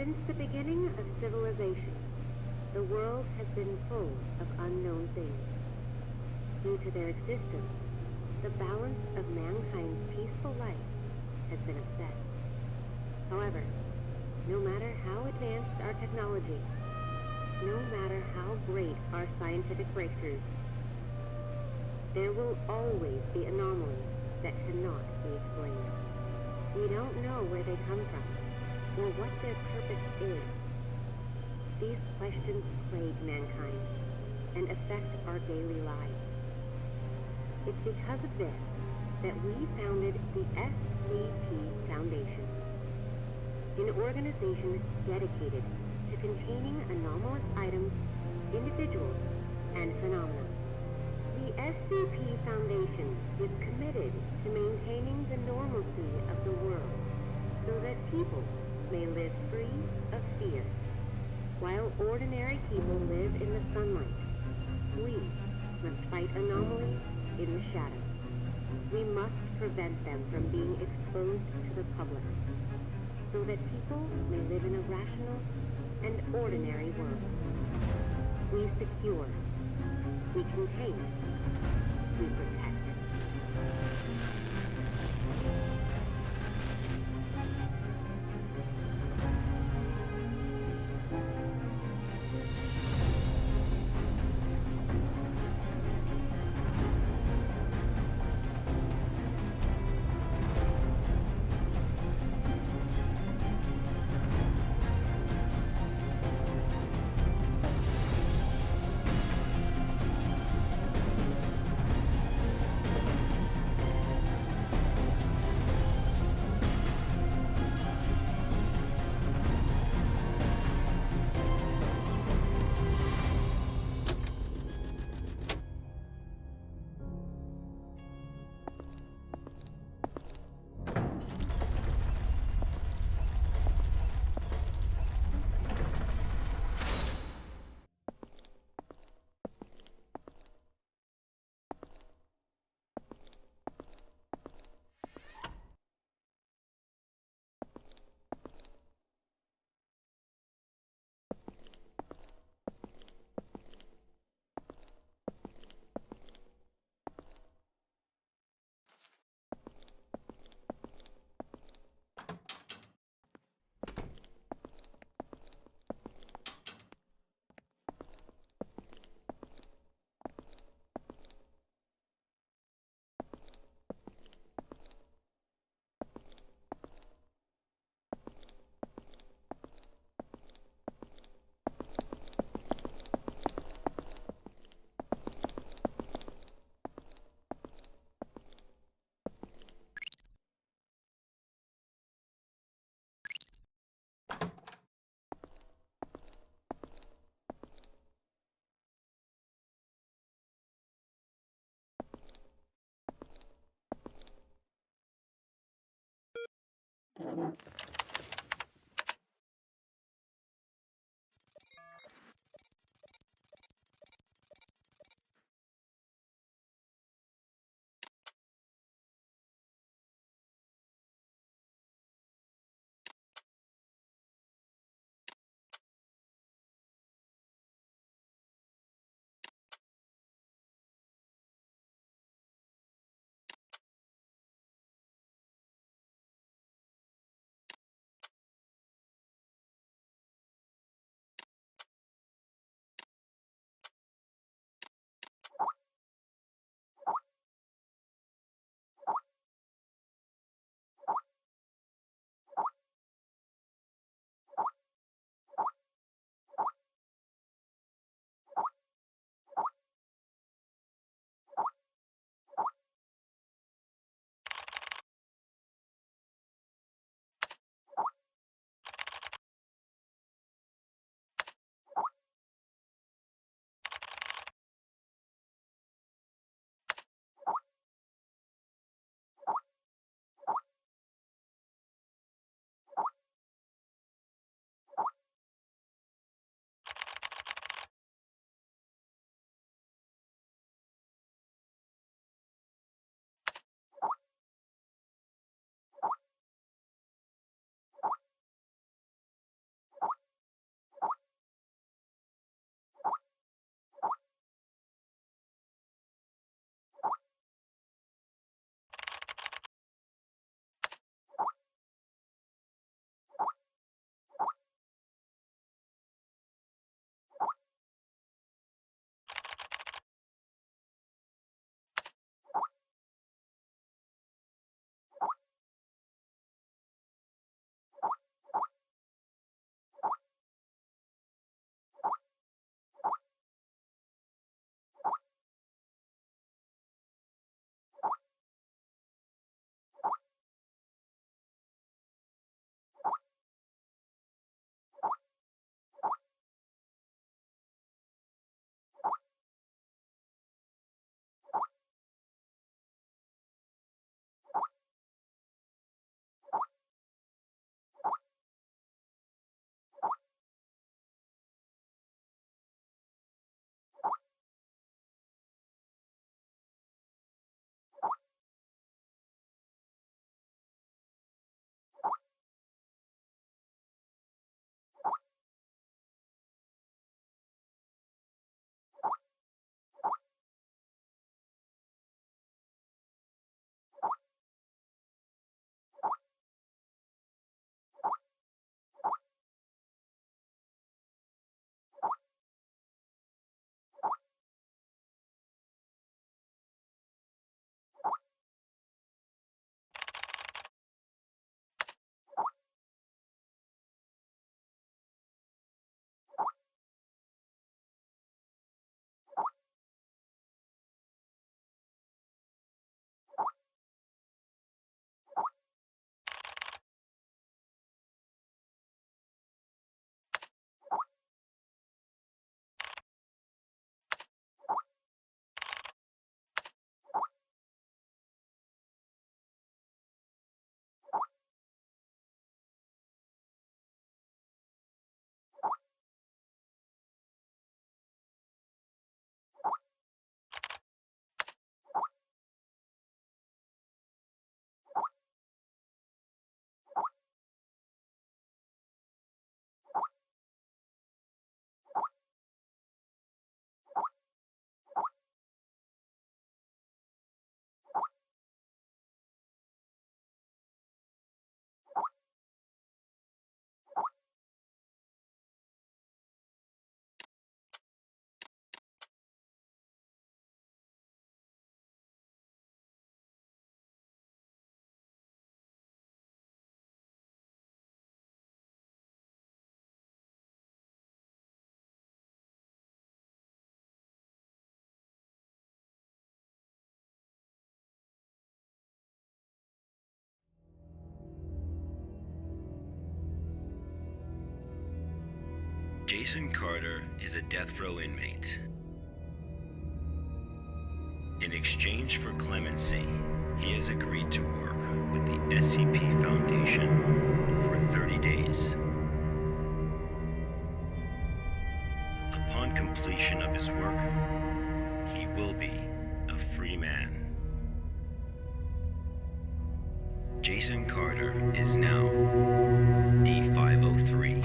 Since the beginning of civilization, the world has been full of unknown things. Due to their existence, the balance of mankind's peaceful life has been upset. However, no matter how advanced our technology, no matter how great our scientific breakthroughs, there will always be anomalies that cannot be explained. We don't know where they come from, or what their purpose is. These questions plague mankind and affect our daily lives. It's because of this that we founded the SCP Foundation, an organization dedicated to containing anomalous items, individuals, and phenomena. The SCP Foundation is committed to maintaining the normalcy of the world so that people may live free of fear. While ordinary people live in the sunlight, we must fight anomalies in the shadows. We must prevent them from being exposed to the public, so that people may live in a rational and ordinary world. We secure, we contain, we protect. Jason Carter is a death row inmate. In exchange for clemency, he has agreed to work with the SCP Foundation for 30 days. Upon completion of his work, he will be a free man. Jason Carter is now D503.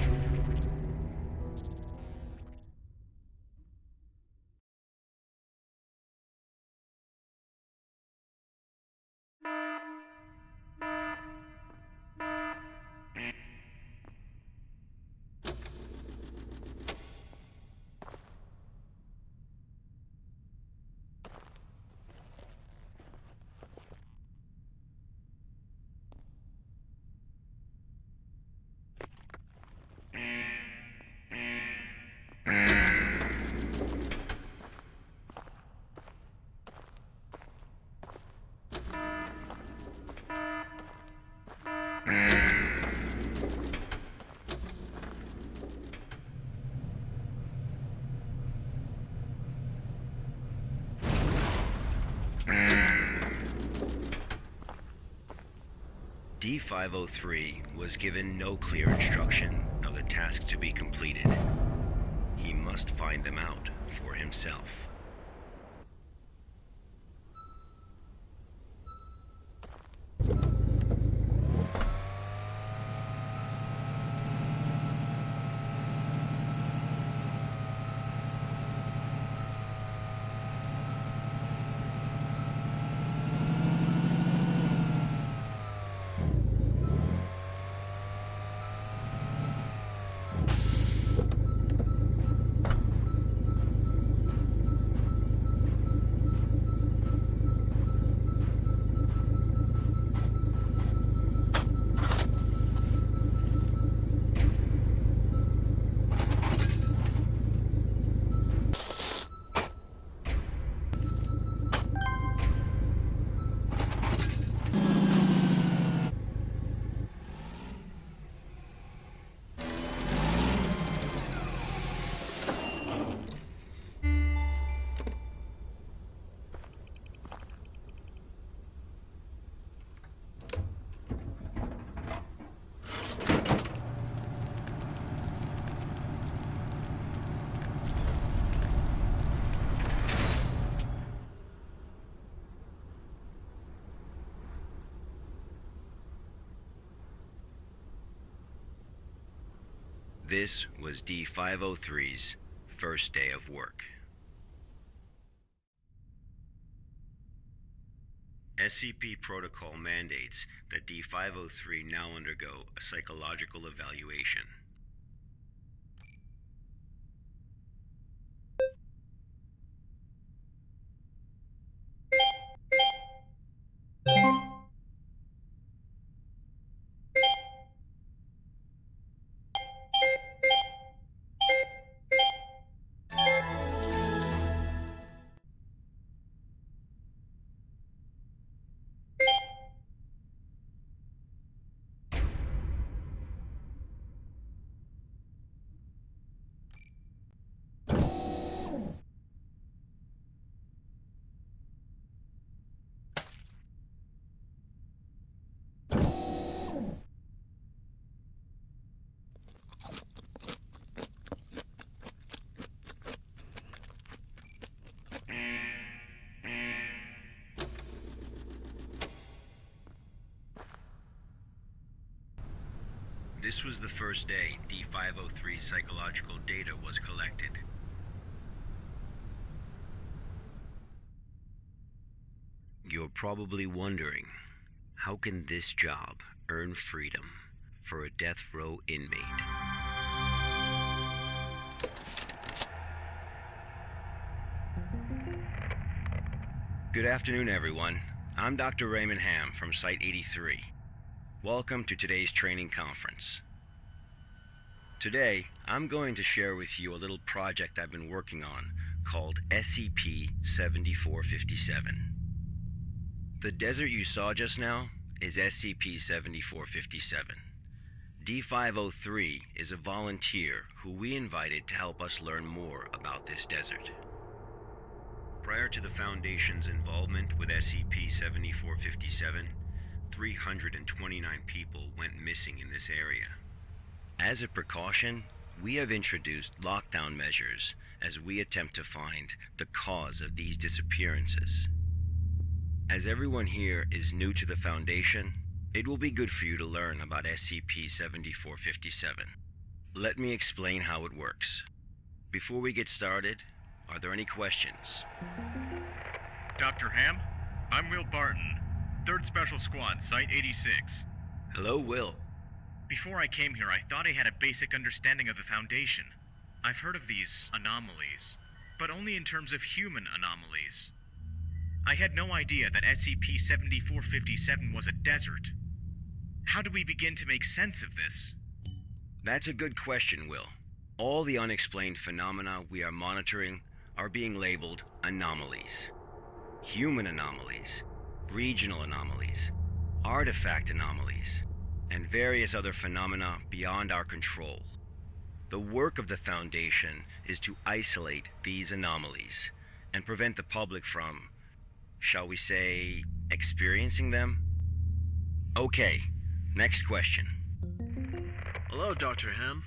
D503 was given no clear instruction of the task to be completed. He must find them out for himself. This was D503's first day of work. SCP protocol mandates that D503 now undergo a psychological evaluation. This was the first day D503 psychological data was collected. You're probably wondering, how can this job earn freedom for a death row inmate? Good afternoon, everyone. I'm Dr. Raymond Ham from Site 83. Welcome to today's training conference. Today, I'm going to share with you a little project I've been working on called SCP-7457. The desert you saw just now is SCP-7457. D503 is a volunteer who we invited to help us learn more about this desert. Prior to the Foundation's involvement with SCP-7457, 329 people went missing in this area. As a precaution, we have introduced lockdown measures as we attempt to find the cause of these disappearances. As everyone here is new to the Foundation, it will be good for you to learn about SCP-7457. Let me explain how it works. Before we get started, are there any questions? Dr. Ham, I'm Will Barton, 3rd Special Squad, Site 86. Hello, Will. Before I came here, I thought I had a basic understanding of the Foundation. I've heard of these anomalies, but only in terms of human anomalies. I had no idea that SCP-7457 was a desert. How do we begin to make sense of this? That's a good question, Will. All the unexplained phenomena we are monitoring are being labeled anomalies. Human anomalies, regional anomalies, artifact anomalies, and various other phenomena beyond our control. The work of the Foundation is to isolate these anomalies and prevent the public from, shall we say, experiencing them? Okay, next question. Hello, Dr. Ham.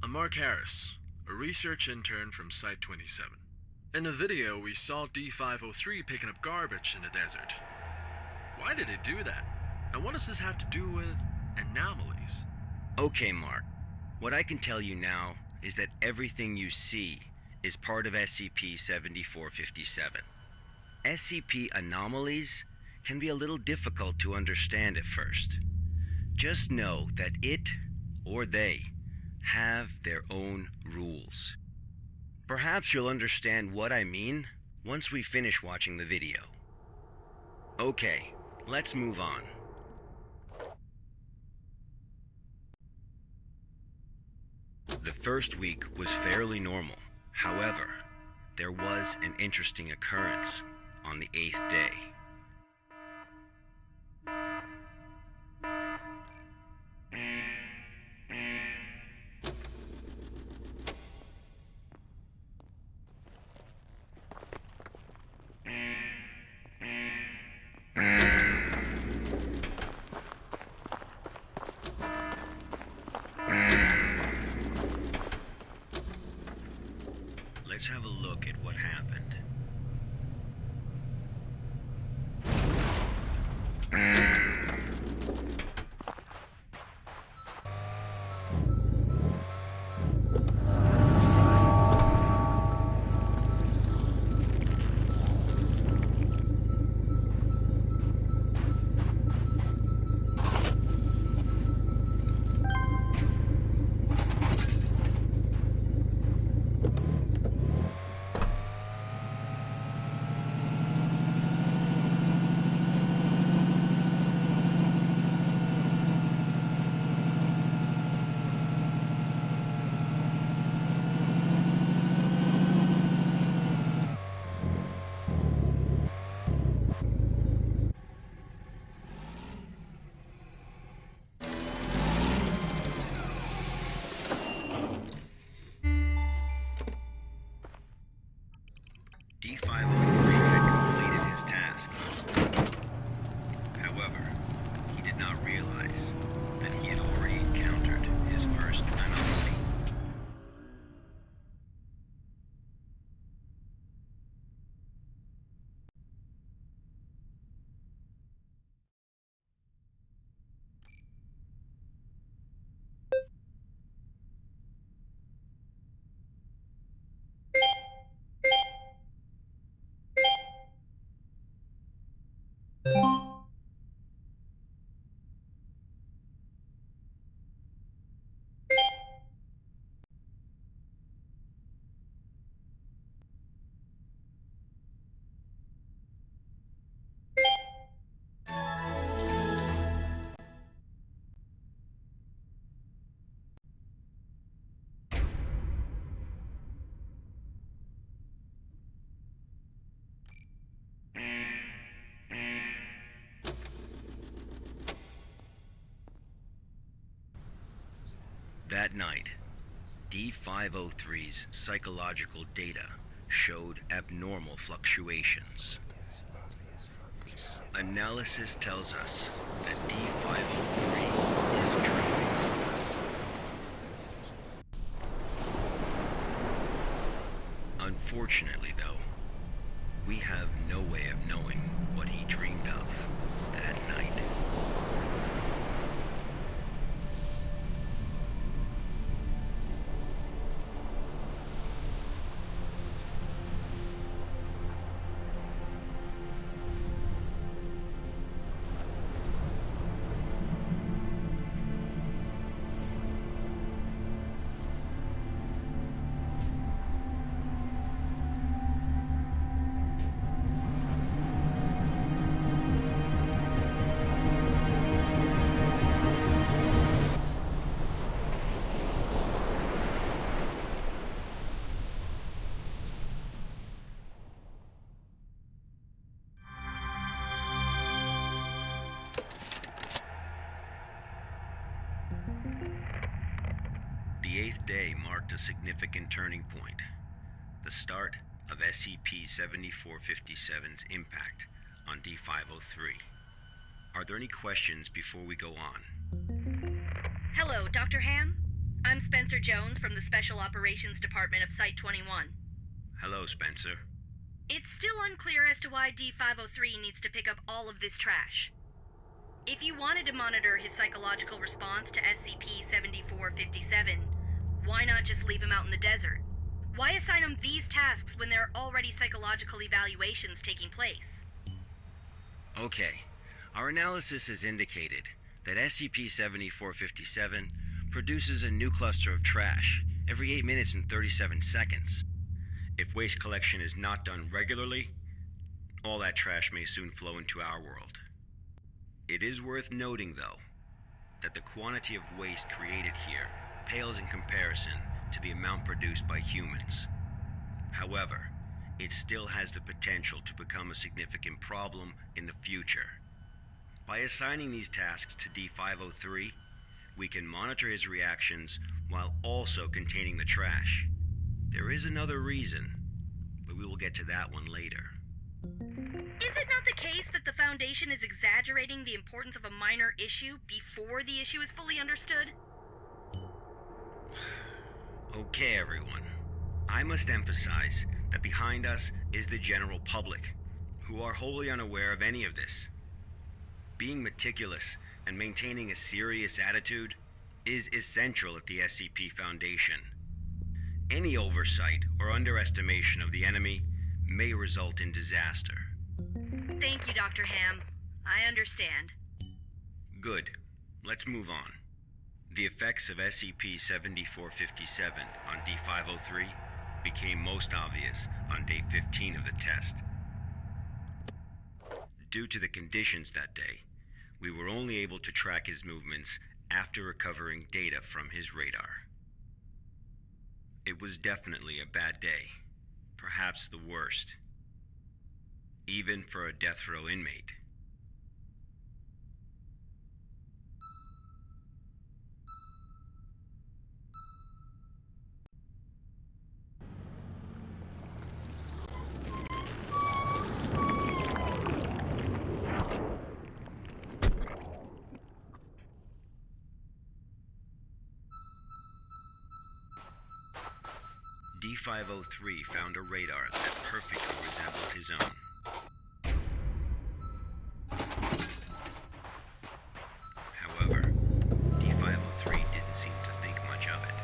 I'm Mark Harris, a research intern from Site 27. In the video, we saw D503 picking up garbage in the desert. Why did it do that? And what does this have to do with anomalies? Okay, Mark. What I can tell you now is that everything you see is part of SCP-7457. SCP anomalies can be a little difficult to understand at first. Just know that it, or they, have their own rules. Perhaps you'll understand what I mean once we finish watching the video. Okay, let's move on. The first week was fairly normal. However, there was an interesting occurrence on the 8th day. Let's have a look at what happened. D503 had completed his task. However, he did not realize that he had already encountered his first anomaly. That night, D503's psychological data showed abnormal fluctuations. Analysis tells us that D503 is dreaming. Unfortunately, though, we have no way of knowing what he dreamed of that night. The eighth day marked a significant turning point, the start of SCP-7457's impact on D503. Are there any questions before we go on? Hello, Dr. Ham. I'm Spencer Jones from the Special Operations Department of Site-21. Hello, Spencer. It's still unclear as to why D503 needs to pick up all of this trash. If you wanted to monitor his psychological response to SCP-7457, why not just leave him out in the desert? Why assign him these tasks when there are already psychological evaluations taking place? Okay, our analysis has indicated that SCP-7457 produces a new cluster of trash every 8 minutes and 37 seconds. If waste collection is not done regularly, all that trash may soon flow into our world. It is worth noting, though, that the quantity of waste created here pales in comparison to the amount produced by humans. However, it still has the potential to become a significant problem in the future. By assigning these tasks to D503, we can monitor his reactions while also containing the trash. There is another reason, but we will get to that one later. Is it not the case that the Foundation is exaggerating the importance of a minor issue before the issue is fully understood? Okay, everyone. I must emphasize that behind us is the general public, who are wholly unaware of any of this. Being meticulous and maintaining a serious attitude is essential at the SCP Foundation. Any oversight or underestimation of the enemy may result in disaster. Thank you, Dr. Ham. I understand. Good. Let's move on. The effects of SCP-7457 on D503 became most obvious on day 15 of the test. Due to the conditions that day, we were only able to track his movements after recovering data from his radar. It was definitely a bad day, perhaps the worst, even for a death row inmate. D503 found a radar that perfectly resembled his own. However, D503 didn't seem to think much of it.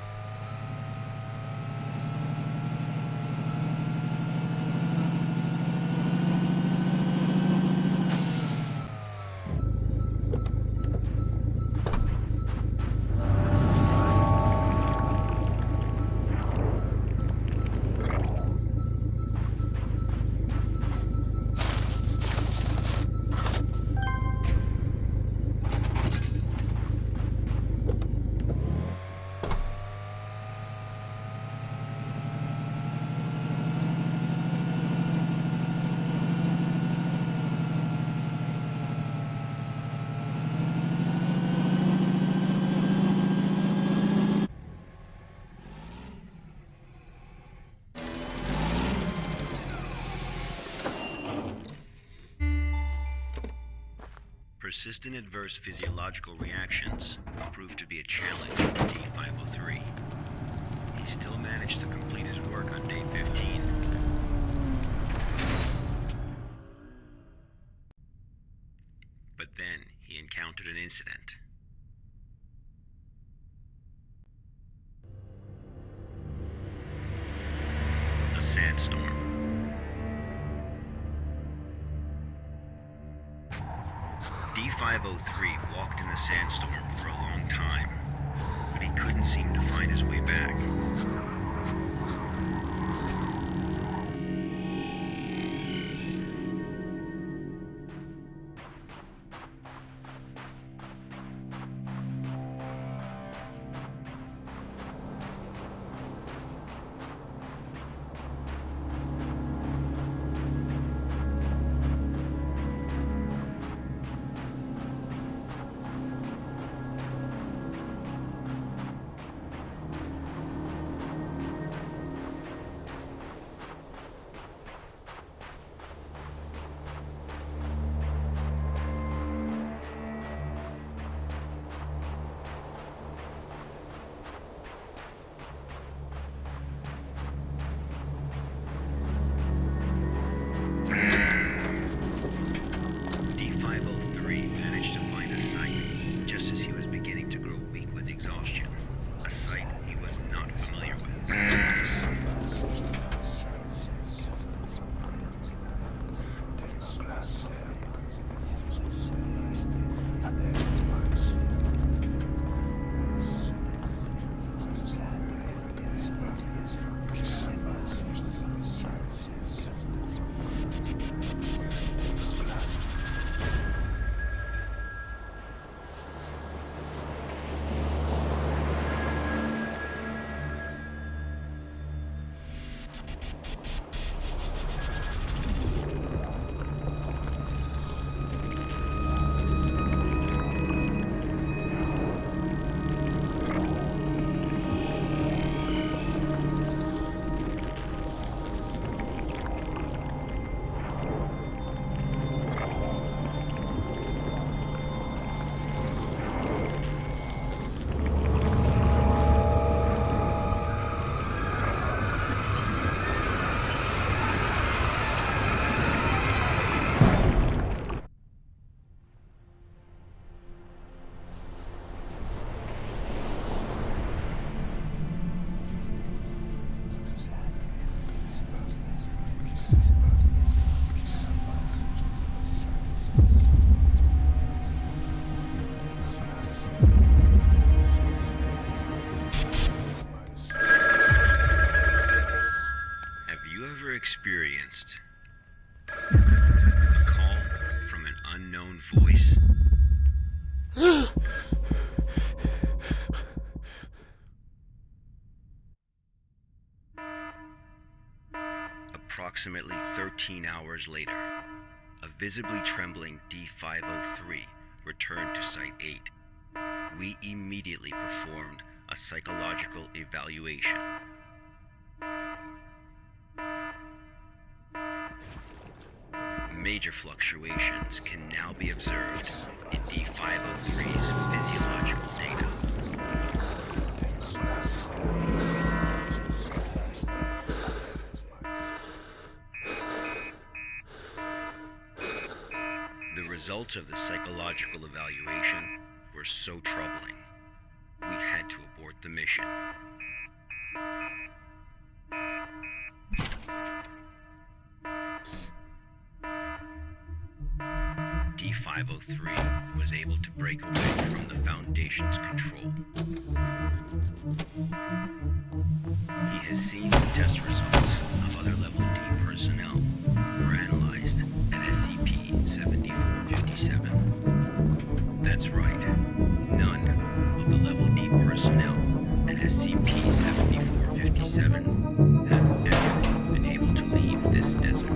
persistent adverse physiological reactions proved to be a challenge for D503. He still managed to complete his work on day 15. But then he encountered an incident. A sandstorm. D503 walked in the sandstorm for a long time, but he couldn't seem to find his way back. Experienced a call from an unknown voice? Approximately 13 hours later, a visibly trembling D503 returned to Site 8. We immediately performed a psychological evaluation. Major fluctuations can now be observed in D503's physiological data. The results of the psychological evaluation were so troubling, we had to abort the mission. D503 was able to break away from the Foundation's control. He has seen the test results of other Level D personnel who were analyzed at SCP-7457. That's right, none of the Level D personnel at SCP-7457 have ever been able to leave this desert.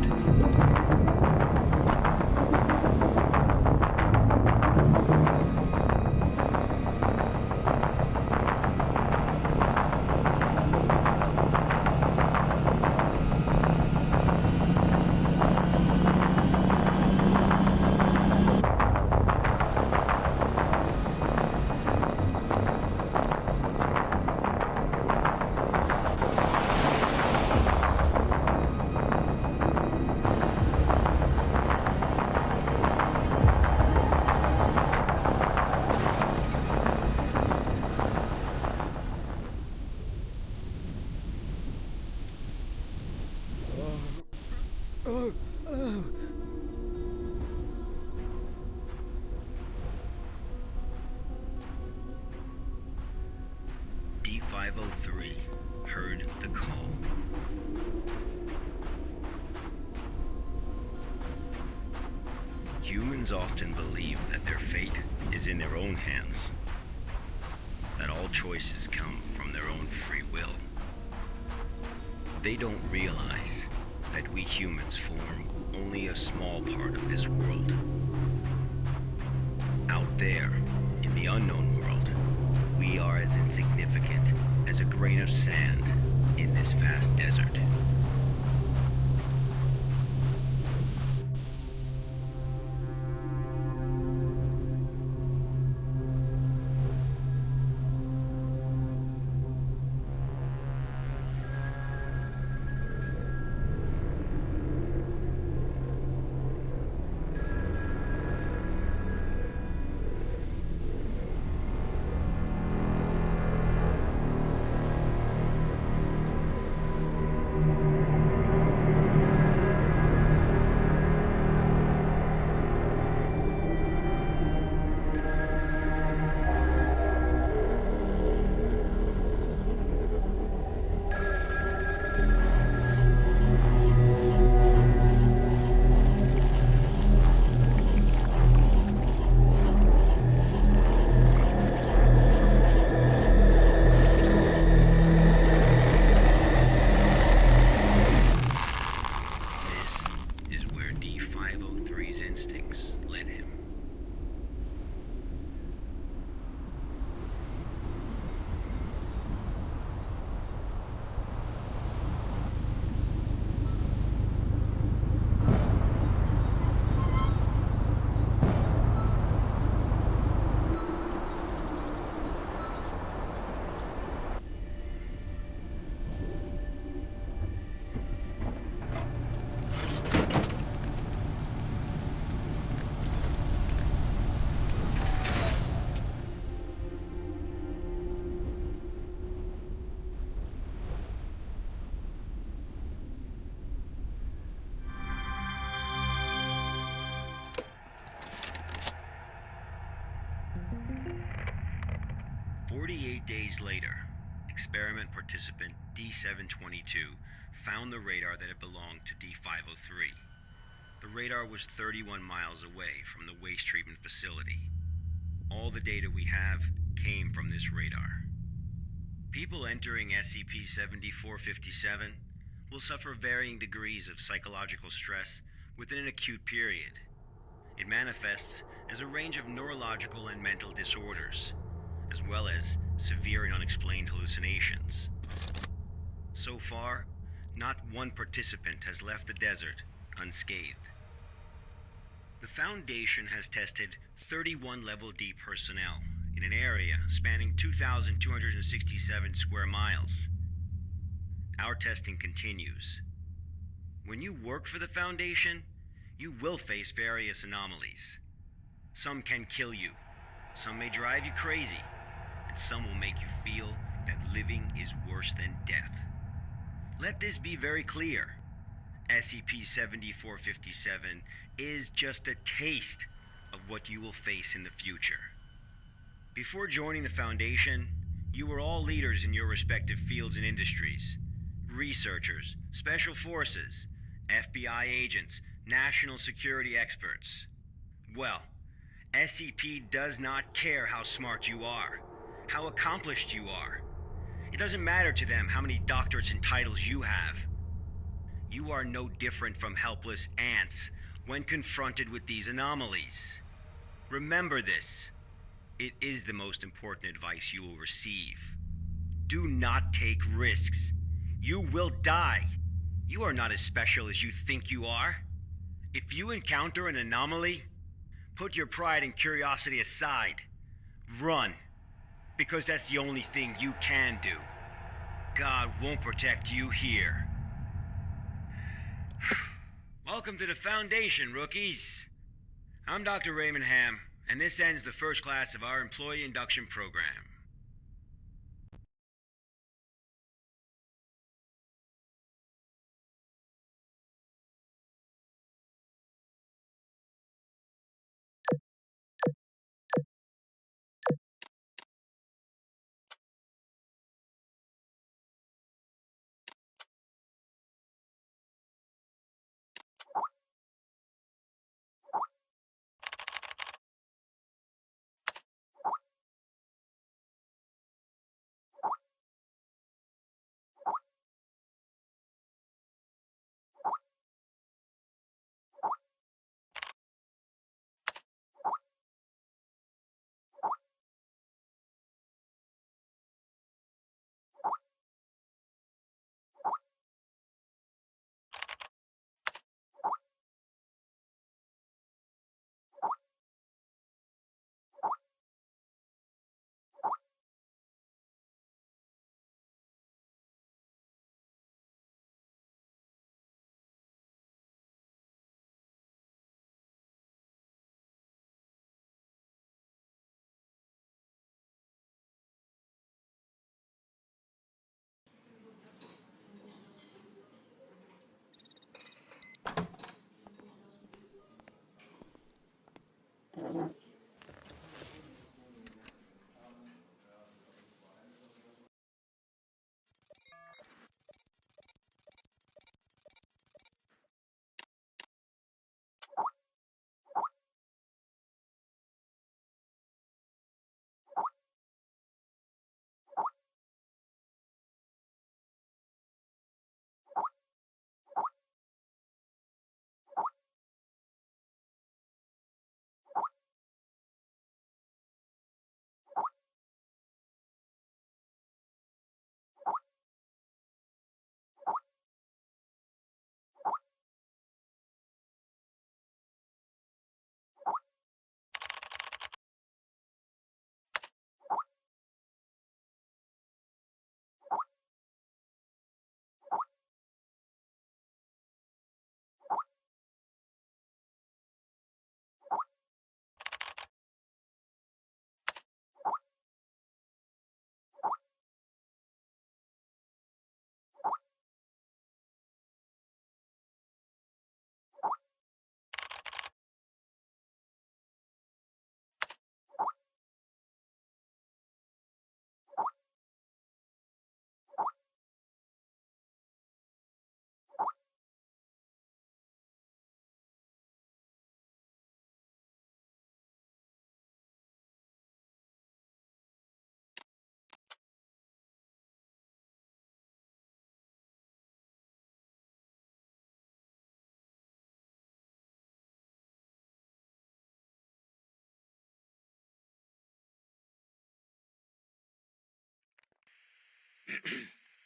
D503 heard the call. Humans often believe that their fate is in their own hands, that all choices come from their own free will. They don't realize that we humans form only a small part of this world. Out there, in the unknown world, we are as insignificant as a grain of sand in this vast desert. Days later, experiment participant D722 found the radar that had belonged to D503. The radar was 31 miles away from the waste treatment facility. All the data we have came from this radar. People entering SCP-7457 will suffer varying degrees of psychological stress within an acute period. It manifests as a range of neurological and mental disorders, as well as severe and unexplained hallucinations. So far, not one participant has left the desert unscathed. The Foundation has tested 31 Level D personnel in an area spanning 2,267 square miles. Our testing continues. When you work for the Foundation, you will face various anomalies. Some can kill you, some may drive you crazy, and some will make you feel that living is worse than death. Let this be very clear. SCP-7457 is just a taste of what you will face in the future. Before joining the Foundation, you were all leaders in your respective fields and industries. Researchers, special forces, FBI agents, national security experts. Well, SCP does not care how smart you are, how accomplished you are. It doesn't matter to them how many doctorates and titles you have. You are no different from helpless ants when confronted with these anomalies. Remember this. It is the most important advice you will receive. Do not take risks. You will die. You are not as special as you think you are. If you encounter an anomaly, put your pride and curiosity aside. Run. Because that's the only thing you can do. God won't protect you here. Welcome to the Foundation, rookies. I'm Dr. Raymond Ham, and this ends the first class of our employee induction program.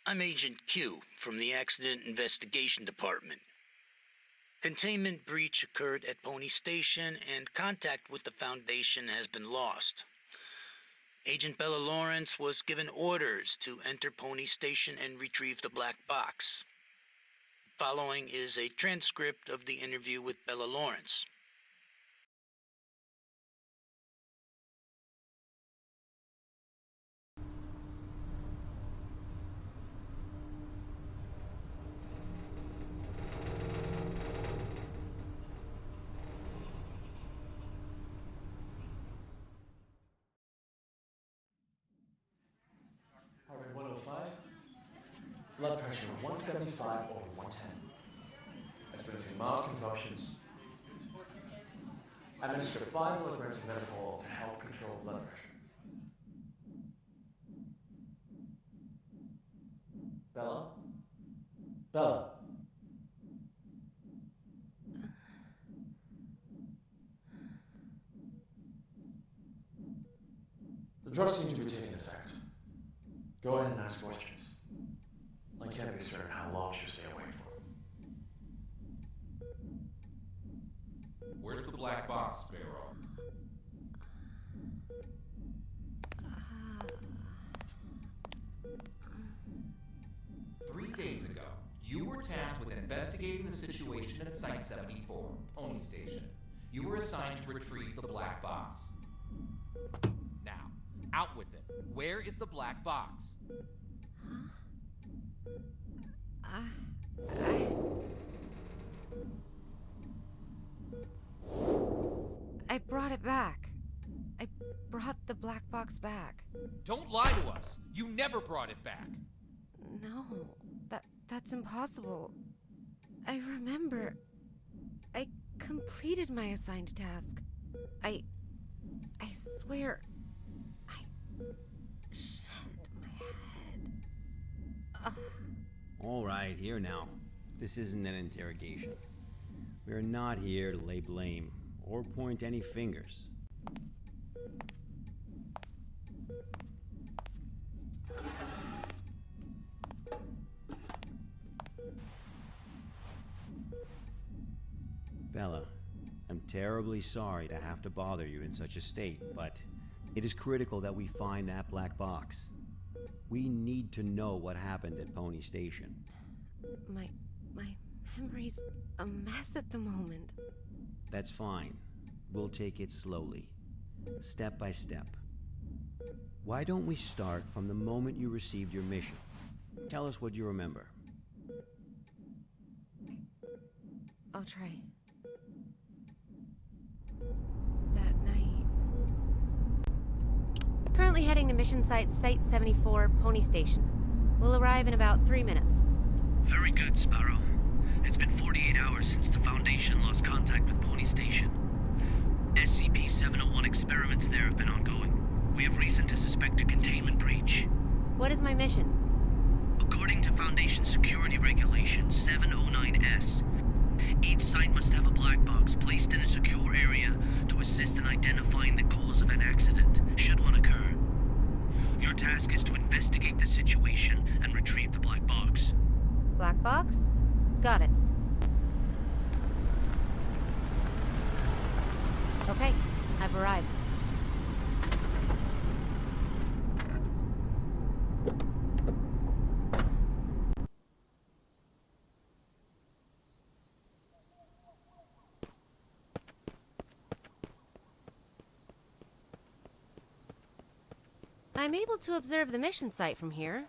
I'm Agent Q from the Accident Investigation Department. Containment breach occurred at Pony Station, and contact with the Foundation has been lost. Agent Bella Lawrence was given orders to enter Pony Station and retrieve the black box. Following is a transcript of the interview with Bella Lawrence. Heart rate 105. Blood pressure 175 over 110. Experiencing mild convulsions. Administer 5 milligrams of methanol to help control blood pressure. Bella? Bella? The drugs seem to be taking effect. Go ahead and ask questions. I can't be certain how long she'll stay awake for. Where's the black box, Sparrow? Three days ago, you were tasked with investigating the situation at Site 74, Pony Station. You were assigned to retrieve the black box. Now, out with it. Where is the black box? I brought it back. I brought the black box back. Don't lie to us. You never brought it back. No, that's impossible. I remember. I completed my assigned task. I swear. Shit, my head. Ugh. All right, here now. This isn't an interrogation. We're not here to lay blame or point any fingers. Bella, I'm terribly sorry to have to bother you in such a state, but it is critical that we find that black box. We need to know what happened at Pony Station. My memory's a mess at the moment. That's fine. We'll take it slowly, step by step. Why don't we start from the moment you received your mission? Tell us what you remember. I'll try. That night. Currently heading to mission site 74, Pony Station. We'll arrive in about 3 minutes. Very good, Sparrow. It's been 48 hours since the Foundation lost contact with Pony Station. SCP-701 experiments there have been ongoing. We have reason to suspect a containment breach. What is my mission? According to Foundation security regulations 709S, each site must have a black box placed in a secure area to assist in identifying the cause of an accident, should one occur. Your task is to investigate the situation and retrieve the black box. Black box? Got it. Okay, I've arrived. I'm able to observe the mission site from here,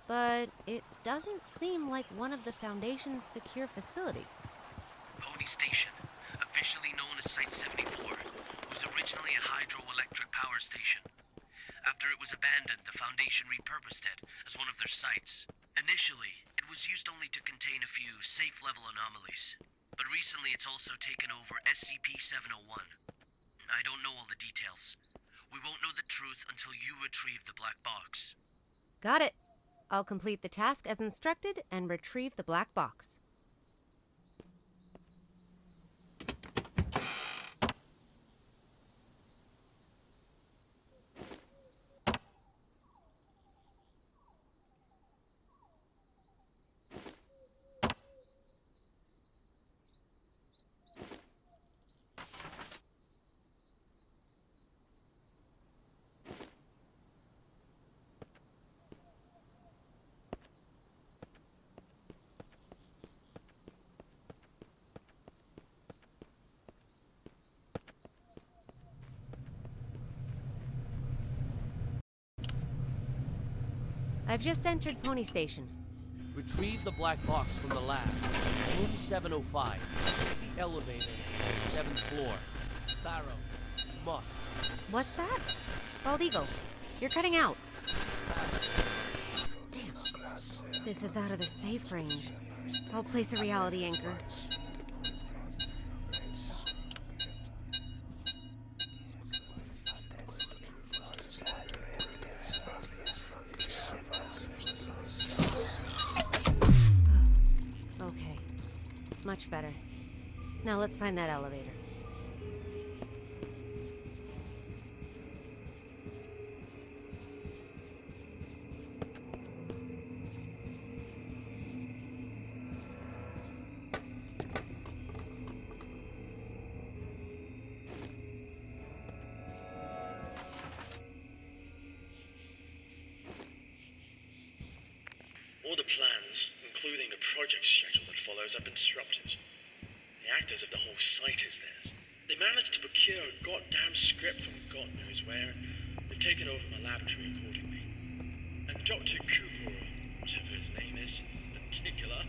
but it doesn't seem like one of the Foundation's secure facilities. Pony Station, officially known as Site 74, was originally a hydroelectric power station. After it was abandoned, the Foundation repurposed it as one of their sites. Initially, it was used only to contain a few safe-level anomalies, but recently it's also taken over SCP-701. I don't know all the details. We won't know the truth until you retrieve the black box. Got it. I'll complete the task as instructed and retrieve the black box. I've just entered Pony Station. Retrieve the black box from the lab. Room 705. The elevator. 7th floor. Sparrow. Must. What's that? Bald Eagle, you're cutting out. Damn. This is out of the safe range. I'll place a reality anchor. Okay. Much better. Now let's find that elevator. All the plans, including the project schedule that follows, have been disrupted. The actors of the whole site is theirs. They managed to procure a goddamn script from God knows where, and they've taken over my laboratory accordingly. And Dr. Cooper, or whatever his name is, in particular,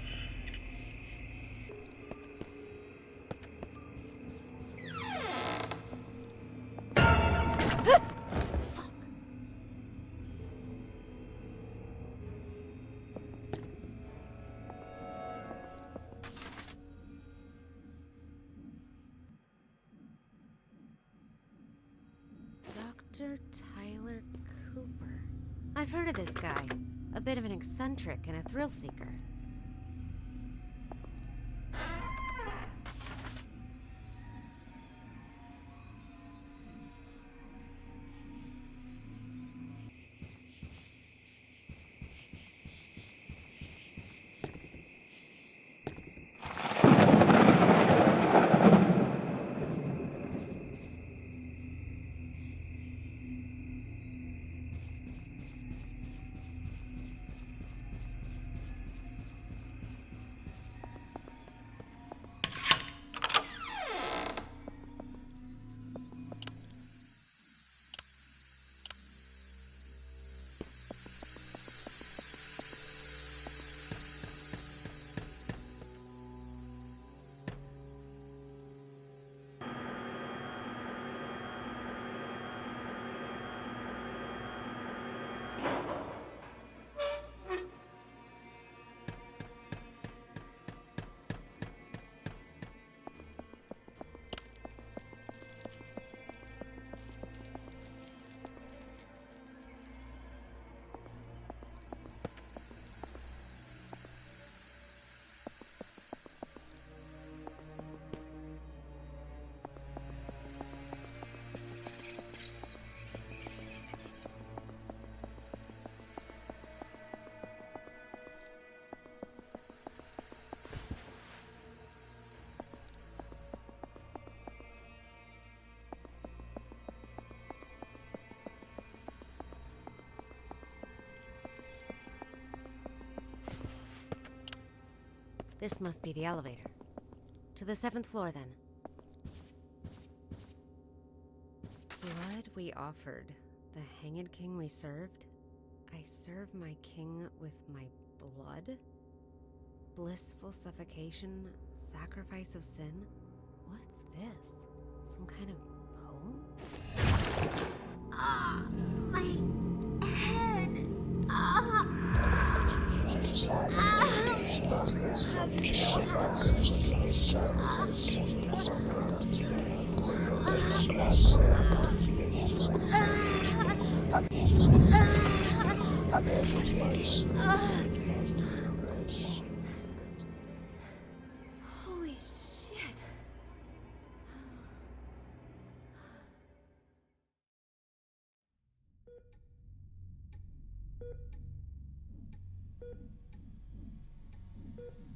Dr. Tyler Cooper. I've heard of this guy. A bit of an eccentric and a thrill seeker. This must be the elevator. To the 7th floor, then. Blood we offered. The hanged king we served. I serve my king with my blood? Blissful suffocation, sacrifice of sin? What's this? Some kind of poem? Ah, my head. Holy shit.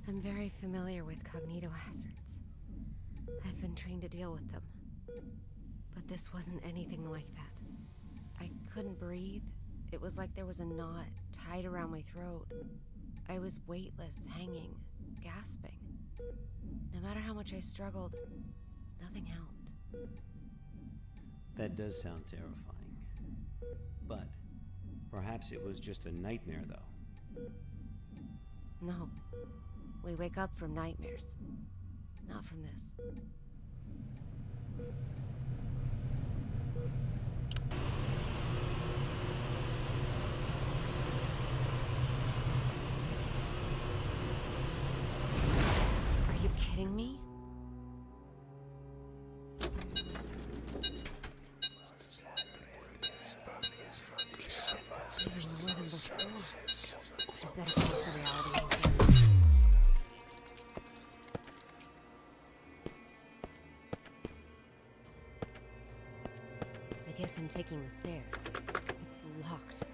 I'm very familiar with cognitohazards. I've been trained to deal with them. But this wasn't anything like that. I couldn't breathe. It was like there was a knot tied around my throat. I was weightless, hanging, gasping. No matter how much I struggled, nothing helped. That does sound terrifying. But Perhaps it was just a nightmare, though. No. We wake up from nightmares. Not from this. Are you kidding me? It's even more than before. I've got to face the reality again. I guess I'm taking the stairs. It's locked.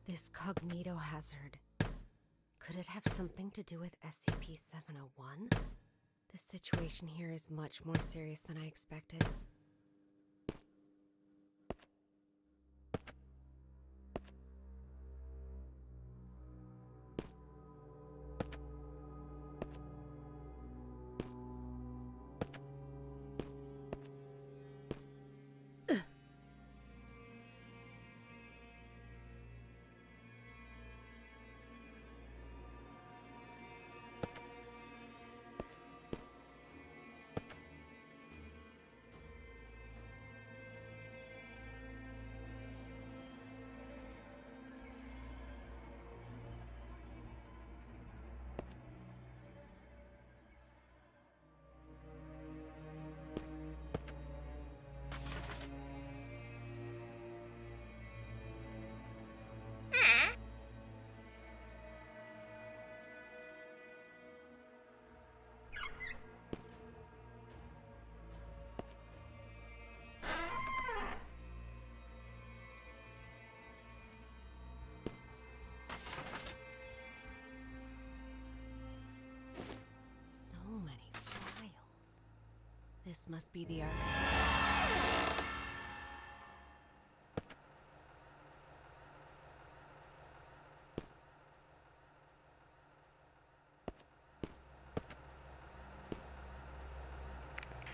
This cognito hazard. Could it have something to do with SCP-701? The situation here is much more serious than I expected. This must be the archive.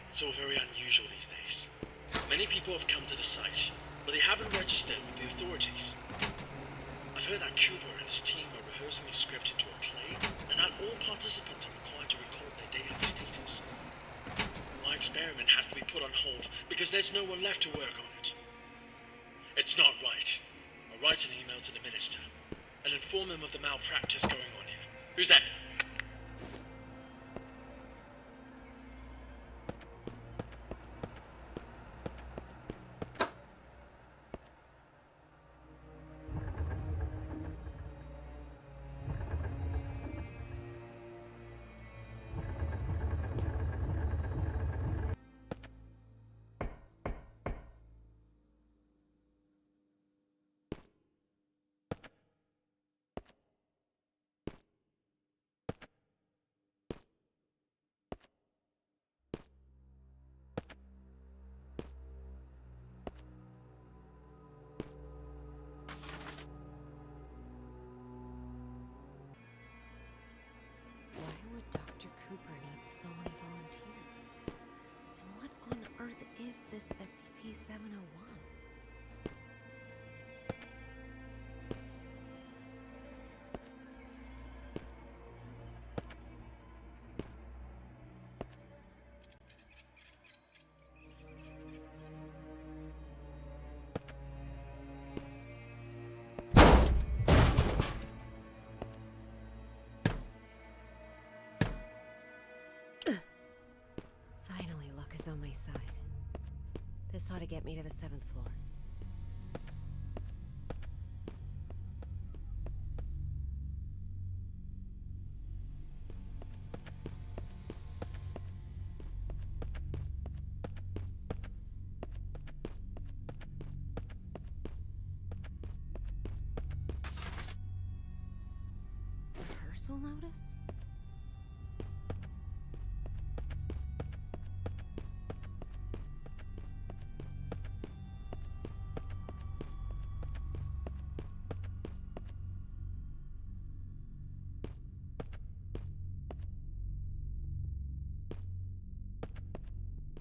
It's all very unusual these days. Many people have come to the site, but they haven't registered with the authorities. I've heard that Cooper and his team are rehearsing a script into a play, and that all participants are required to record their daily status. My experiment has to be put on hold because there's no one left to work on it. It's not right. I'll write an email to the minister and inform him of the malpractice going on here. Who's that? Why would Dr. Cooper need so many volunteers? And what on earth is this SCP-701? Finally, luck is on my side. This ought to get me to the 7th floor. parcel notice?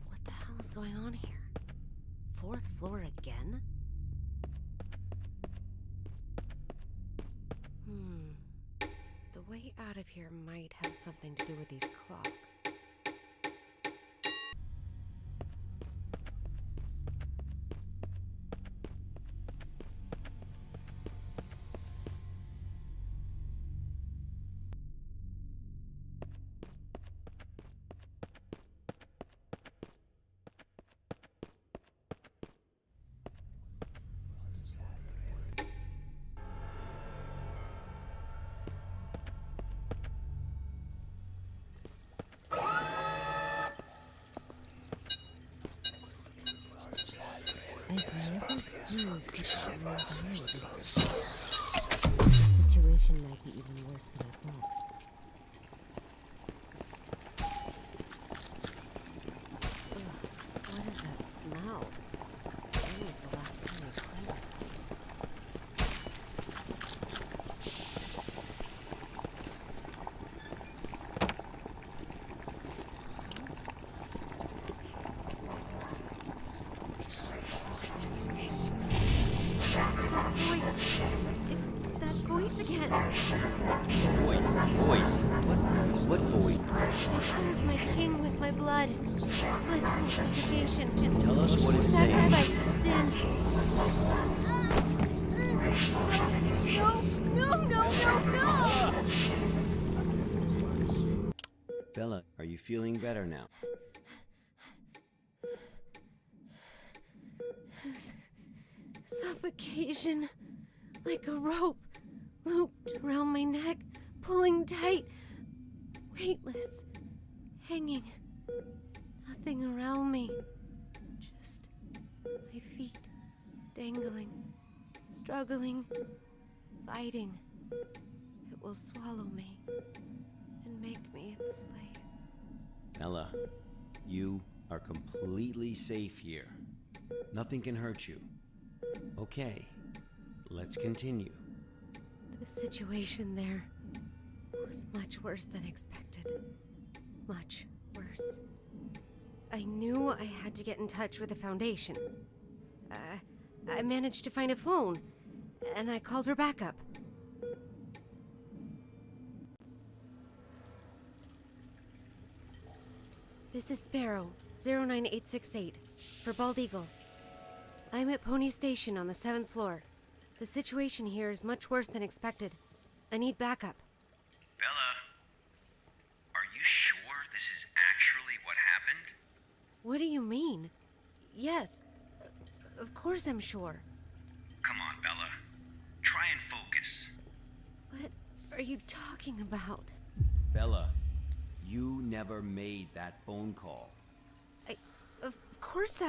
What the hell is going on here? 4th floor again? The way out of here might have something to do with these clocks. I've never seen such a long delay before. The situation might be even worse than I thought. Ugh, what is that smell? When was the last time I cleaned this place? What voice? I served my king with my blood. Blissful suffocation to Tell us what it's saying. sacrifice of sin. No! Bella, are you feeling better now? Suffocation. Like a rope looped around my neck, pulling tight. Weightless, hanging, nothing around me, just my feet dangling, struggling, fighting. It will swallow me and make me its slave. Bella, you are completely safe here. Nothing can hurt you. Okay, let's continue. The situation there was much worse than expected. Much worse. I knew I had to get in touch with the Foundation. I managed to find a phone, and I called for backup. This is Sparrow, 09868, for Bald Eagle. I'm at Pony Station on the 7th floor. The situation here is much worse than expected. I need backup. Bella, are you sure this is actually what happened? What do you mean? Yes, of course I'm sure. Come on, Bella. Try and focus. What are you talking about? Bella, you never made that phone call. Of course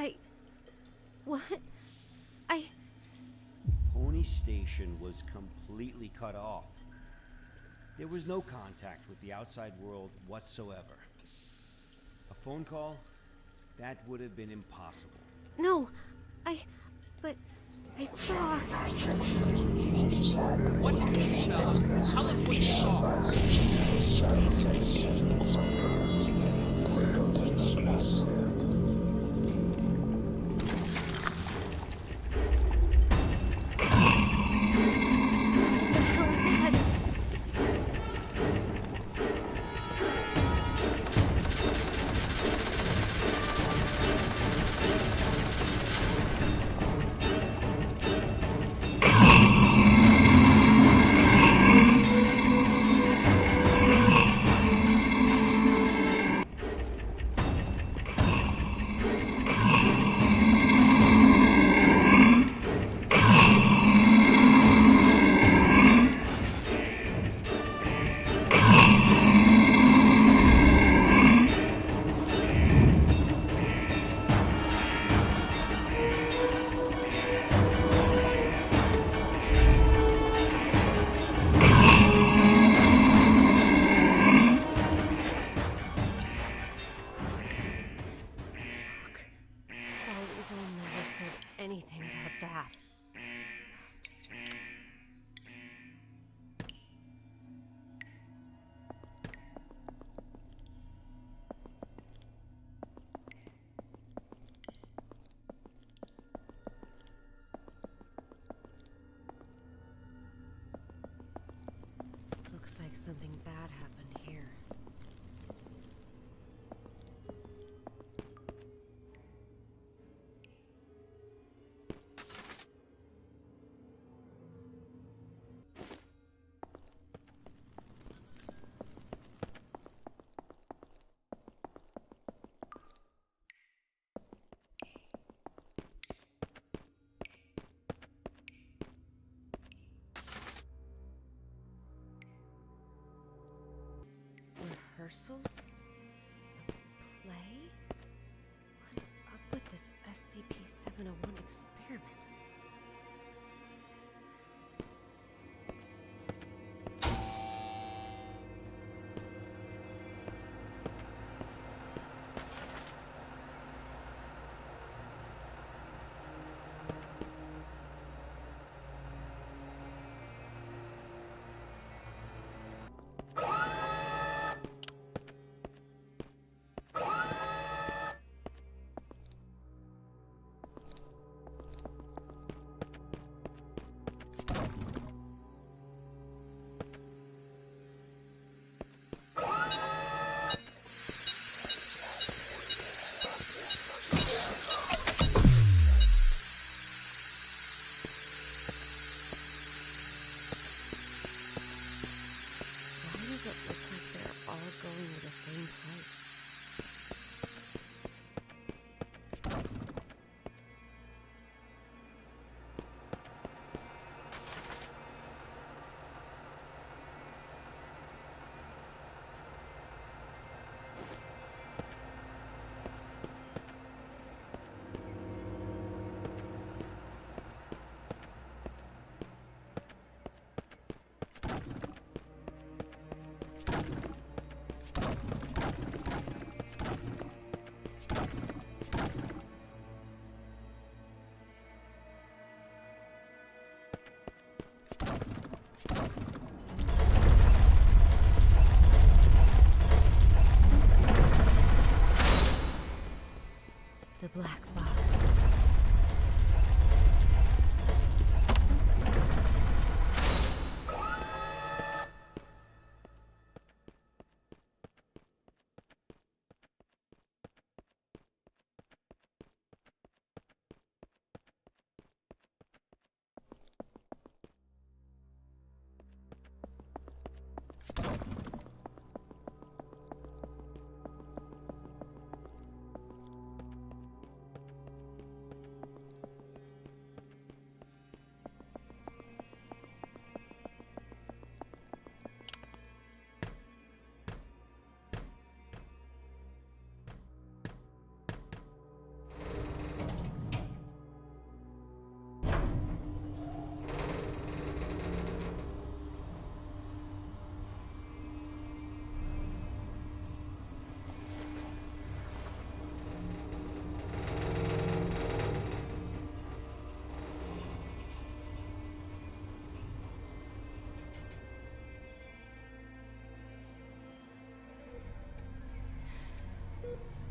What? Pony Station was completely cut off. There was no contact with the outside world whatsoever. A phone call? That would have been impossible. No, but I saw... What did you see, Bella? Tell us what you saw. something bad happened here. Rehearsals? A play? What is up with this SCP-701 experiment? Why does it look like they're all going to the same place? The black box.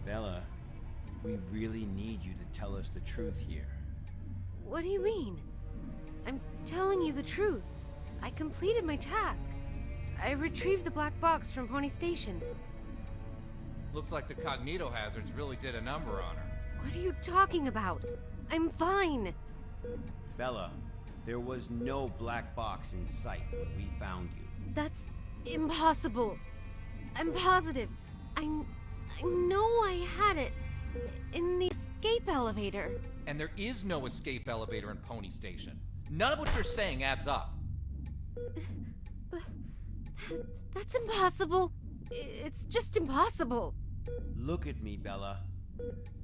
Bella, we really need you to tell us the truth here. What do you mean? I'm telling you the truth. I completed my task. I retrieved the black box from Pony Station. Looks like the cognito hazards really did a number on her. What are you talking about? I'm fine. Bella, there was no black box in sight when we found you. That's impossible. I'm positive. I know I had it in the escape elevator. And there is no escape elevator in Pony Station. None of what you're saying adds up. But that's impossible. It's just impossible. Look at me, Bella.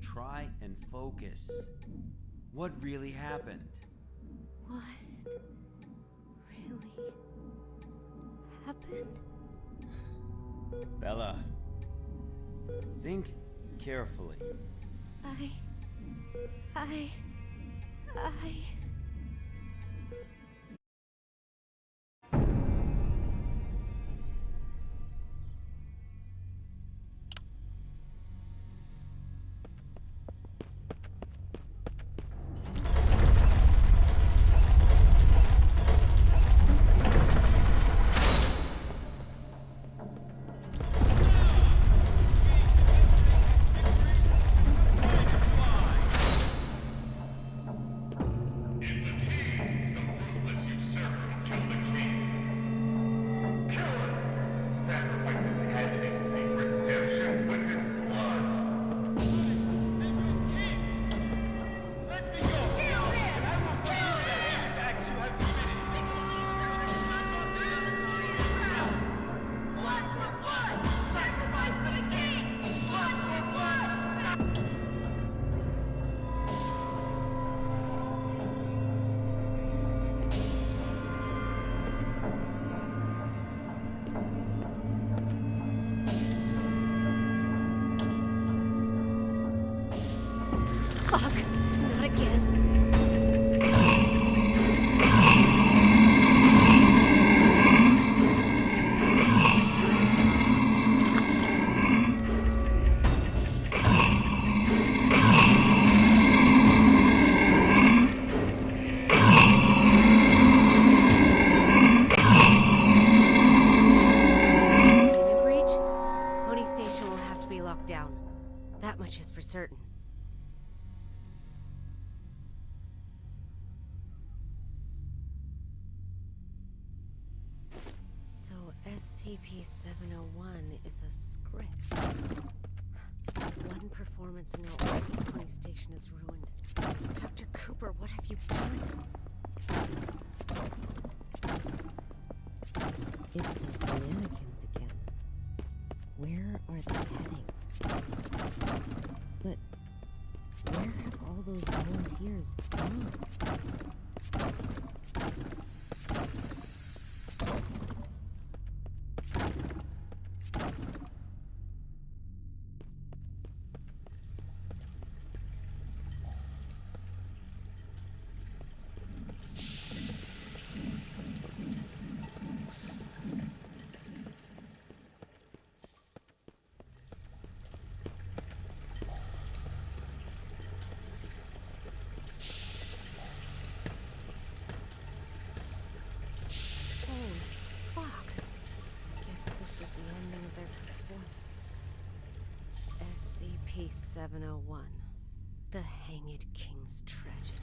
Try and focus. What really happened? What really happened? Bella, think carefully. I... Fuck! Not again. That much is for certain. So SCP-701 is a script. One performance note at the Pony Station is ruined. Dr. Cooper, what have you done? It's those mannequins again. Where are they heading? But where have all those volunteers gone? SCP-701, the Hanged King's Tragedy.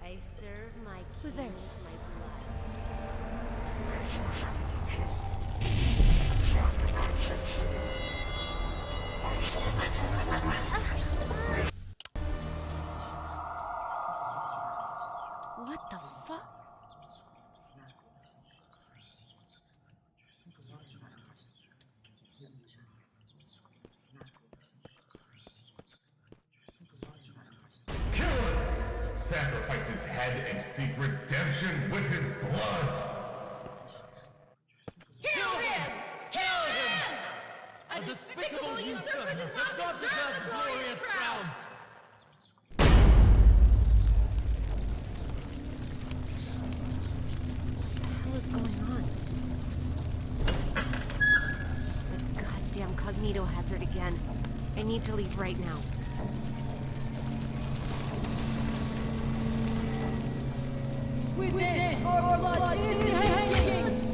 I serve my king. Who's there? My blood. What the fuck? Sacrifice his head and seek redemption with his blood! Kill him! Kill him! A despicable usurper does not deserve the glorious crown! What the hell is going on? It's the goddamn cognito hazard again. I need to leave right now. With this, our blood is the hanging!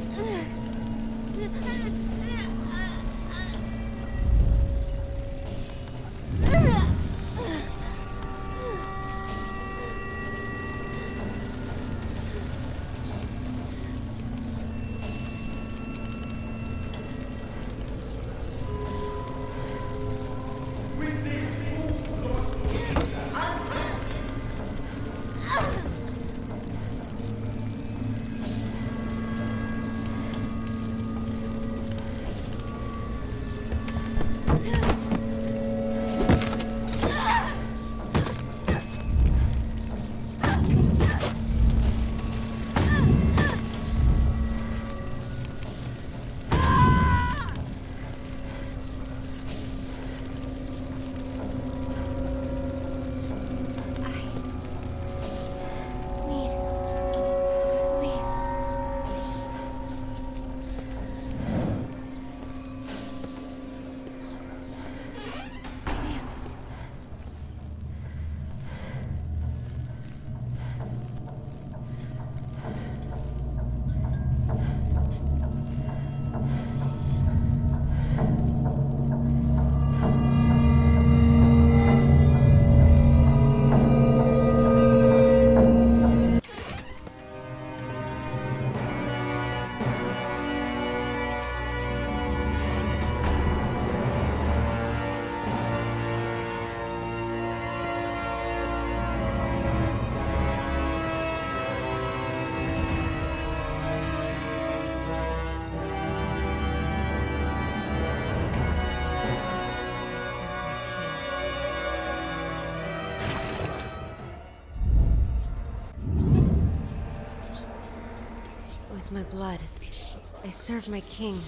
With my blood, I serve my king.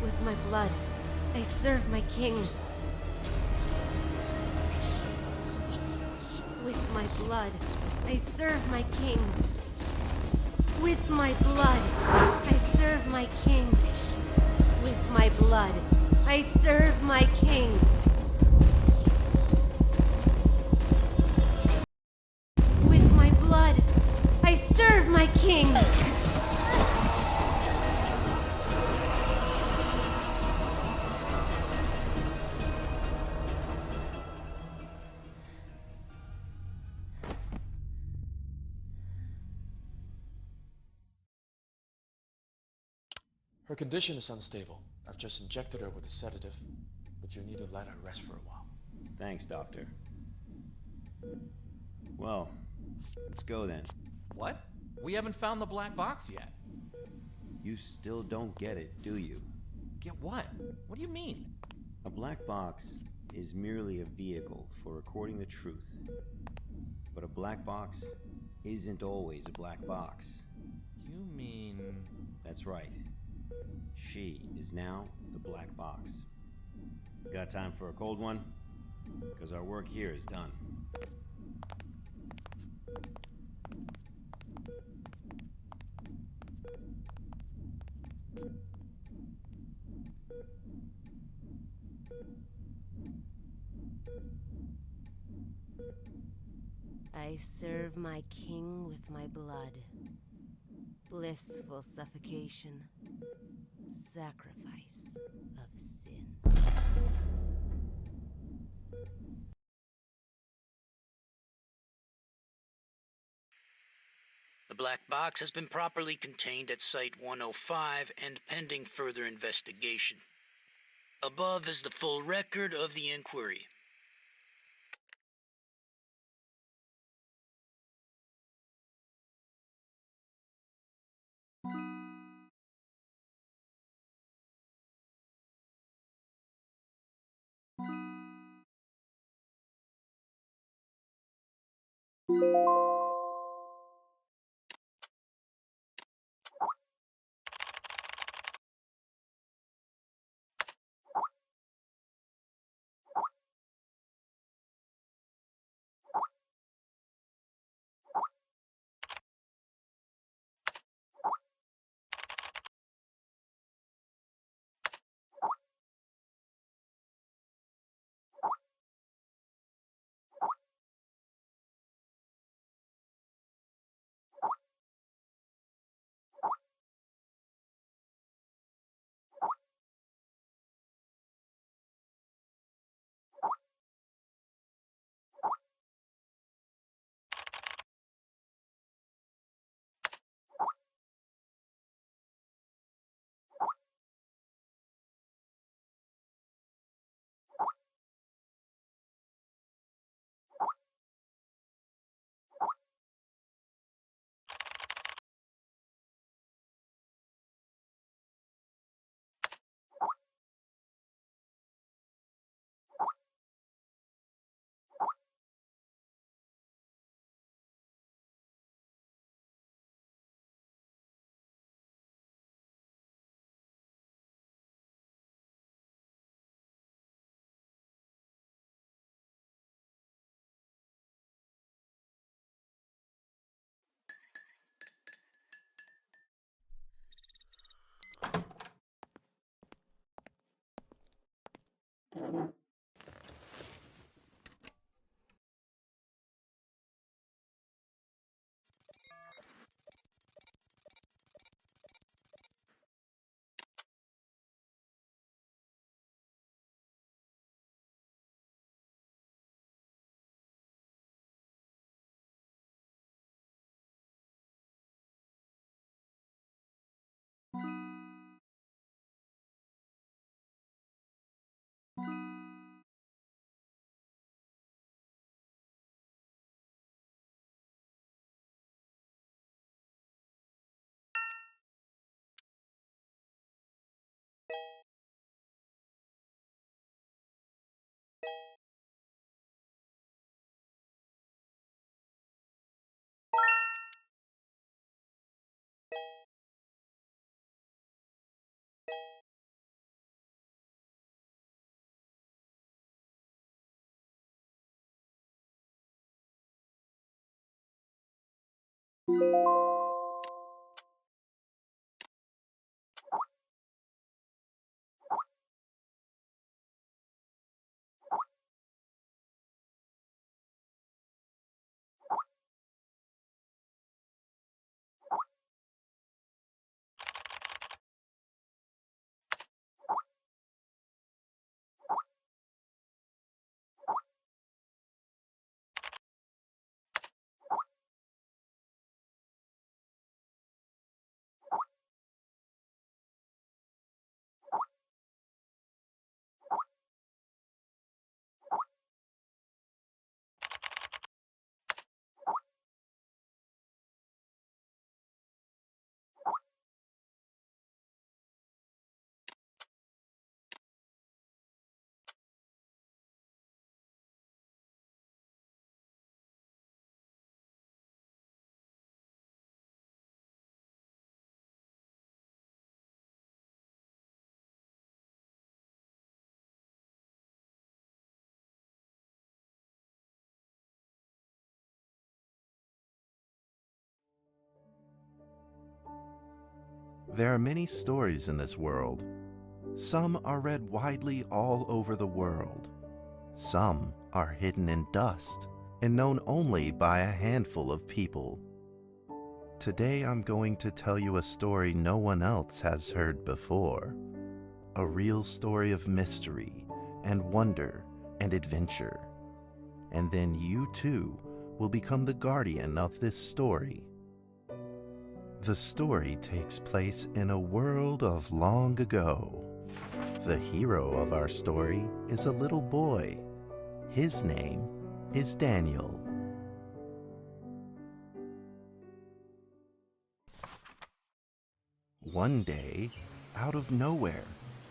With my blood, I serve my king. With my blood, I serve my king. With my blood, I serve my king. With my blood, I serve my king. With my blood, I serve my king. Her condition is unstable. I've just injected her with a sedative, but you need to let her rest for a while. Thanks, Doctor. Well, let's go then. What? We haven't found the black box yet. You still don't get it, do you? Get what? What do you mean? A black box is merely a vehicle for recording the truth. But a black box isn't always a black box. You mean... That's right. She is now the black box. Got time for a cold one? Because our work here is done. I serve my king with my blood. Blissful suffocation. Sacrifice of sin. The black box has been properly contained at Site 105 and pending further investigation. Above is the full record of the inquiry. There are many stories in this world. Some are read widely all over the world. Some are hidden in dust and known only by a handful of people. Today I'm going to tell you a story no one else has heard before. A real story of mystery and wonder and adventure. And then you too will become the guardian of this story. The story takes place in a world of long ago. The hero of our story is a little boy. His name is Daniel. One day, out of nowhere,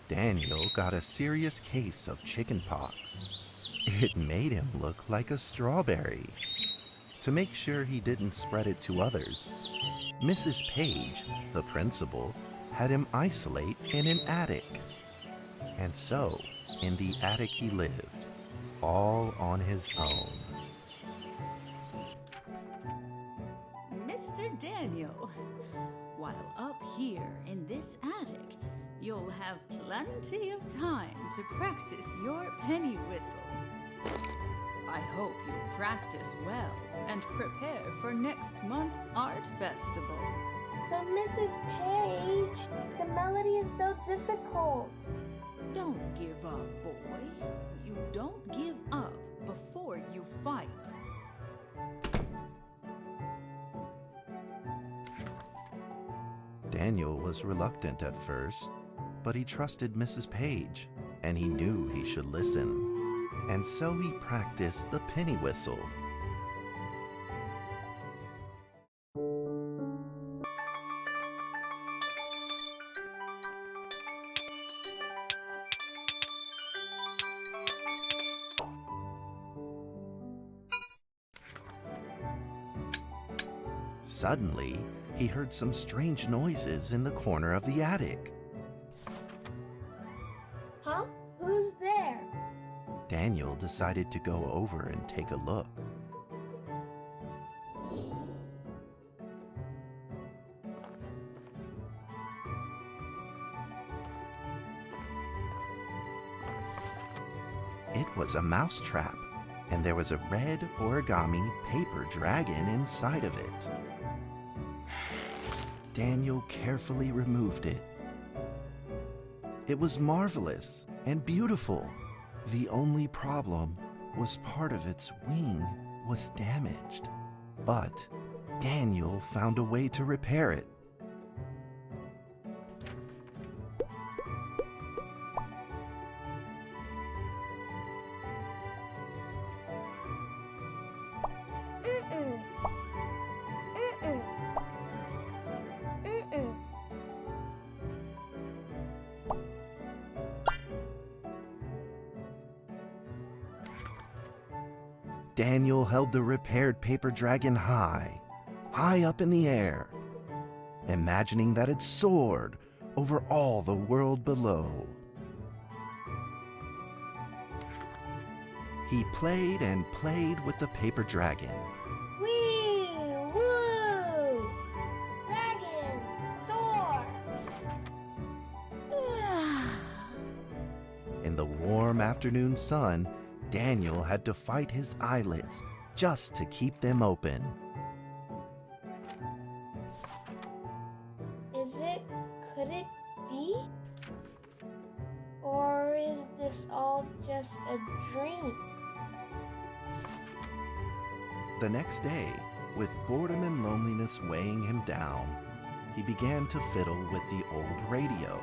Daniel got a serious case of chickenpox. It made him look like a strawberry. To make sure he didn't spread it to others, Mrs. Page, the principal, had him isolate in an attic. And so, in the attic he lived, all on his own. Mr. Daniel, while up here in this attic, you'll have plenty of time to practice your penny whistle. I hope you'll practice well and prepare for next month's art festival. But Mrs. Page, the melody is so difficult. Don't give up, boy. You don't give up before you fight. Daniel was reluctant at first, but he trusted Mrs. Page, and he knew he should listen. And so he practiced the penny whistle. Suddenly, he heard some strange noises in the corner of the attic. Huh? Who's there? Daniel decided to go over and take a look. It was a mousetrap, and there was a red origami paper dragon inside of it. Daniel carefully removed it. It was marvelous and beautiful. The only problem was part of its wing was damaged, but Daniel found a way to repair it. Daniel held the repaired paper dragon high up in the air, imagining that it soared over all the world below. He played and played with the paper dragon. Wee! Woo! warm afternoon sun, Daniel had to fight his eyelids just to keep them open. Could it be? Or is this all just a dream? The next day, with boredom and loneliness weighing him down, he began to fiddle with the old radio.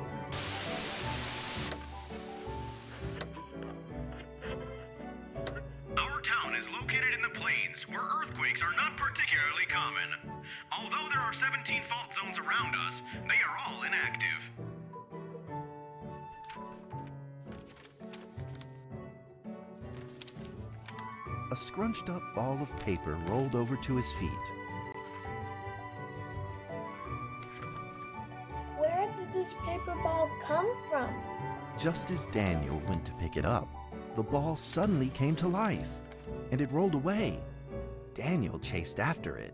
Our town is located in the plains, where earthquakes are not particularly common. Although there are 17 fault zones around us, they are all inactive. A scrunched up ball of paper rolled over to his feet. Where did this paper ball come from? Just as Daniel went to pick it up, the ball suddenly came to life, and it rolled away. Daniel chased after it.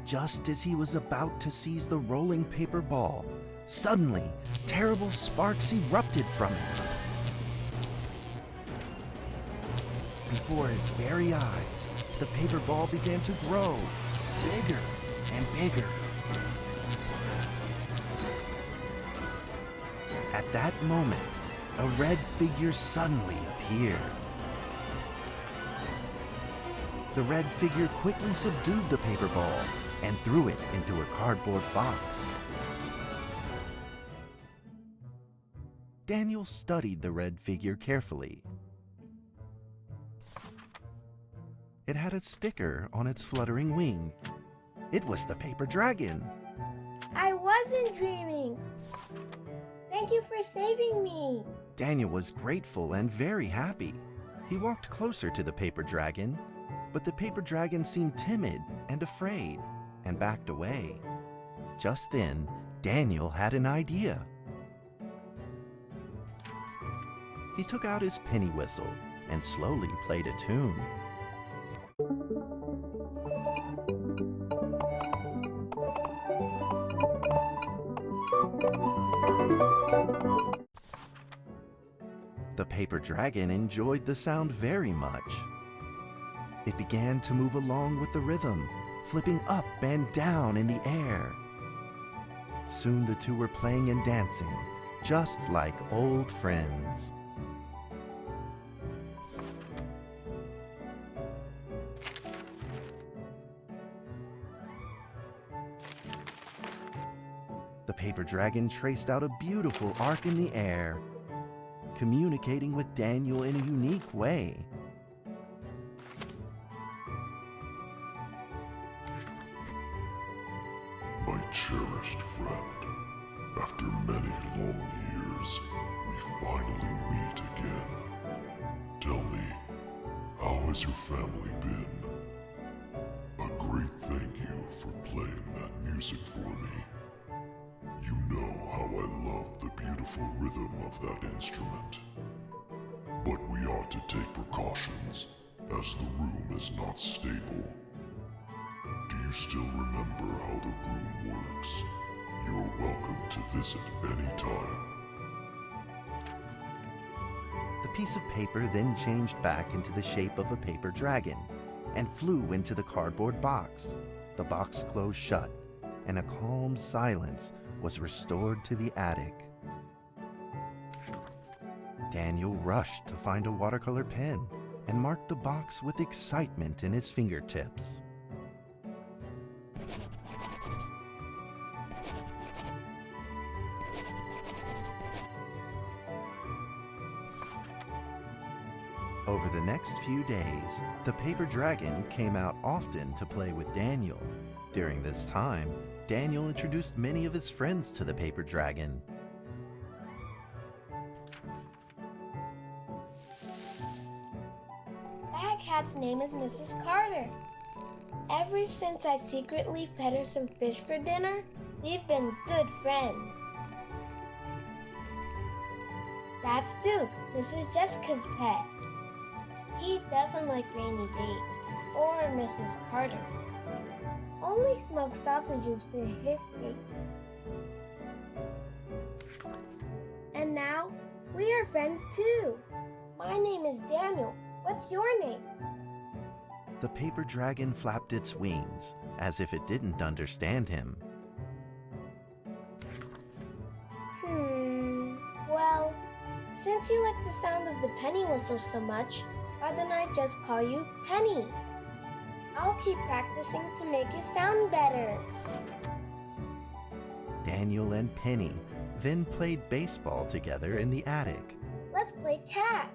Just as he was about to seize the rolling paper ball, suddenly, terrible sparks erupted from it. Before his very eyes, the paper ball began to grow, bigger and bigger. At that moment, a red figure suddenly appeared. The red figure quickly subdued the paper ball and threw it into a cardboard box. Daniel studied the red figure carefully. It had a sticker on its fluttering wing. It was the paper dragon. I wasn't dreaming. Thank you for saving me. Daniel was grateful and very happy. He walked closer to the paper dragon, but the paper dragon seemed timid and afraid and backed away. Just then, Daniel had an idea. He took out his penny whistle and slowly played a tune. The paper dragon enjoyed the sound very much. It began to move along with the rhythm, flipping up and down in the air. Soon the two were playing and dancing, just like old friends. The paper dragon traced out a beautiful arc in the air, communicating with Daniel in a unique way. My cherished friend, after many long years, we finally meet again. Tell me, how has your family been? A great thank you for playing that music for me. You know how I love the beautiful rhythm of that instrument. But we ought to take precautions, as the room is not stable. Do you still remember how the room works? You're welcome to visit any time. The piece of paper then changed back into the shape of a paper dragon and flew into the cardboard box. The box closed shut, and a calm silence was restored to the attic. Daniel rushed to find a watercolor pen and marked the box with excitement in his fingertips. Over the next few days, the paper dragon came out often to play with Daniel. During this time, Daniel introduced many of his friends to the paper dragon. That cat's name is Mrs. Carter. Ever since I secretly fed her some fish for dinner, we've been good friends. That's Duke, Mrs. Jessica's pet. He doesn't like Rainy Day or Mrs. Carter. Only smoked sausages for his taste. And now, we are friends too. My name is Daniel. What's your name? The paper dragon flapped its wings, as if it didn't understand him. Well, since you like the sound of the penny whistle so much, why don't I just call you Penny? I'll keep practicing to make it sound better. Daniel and Penny then played baseball together in the attic. Let's play cat.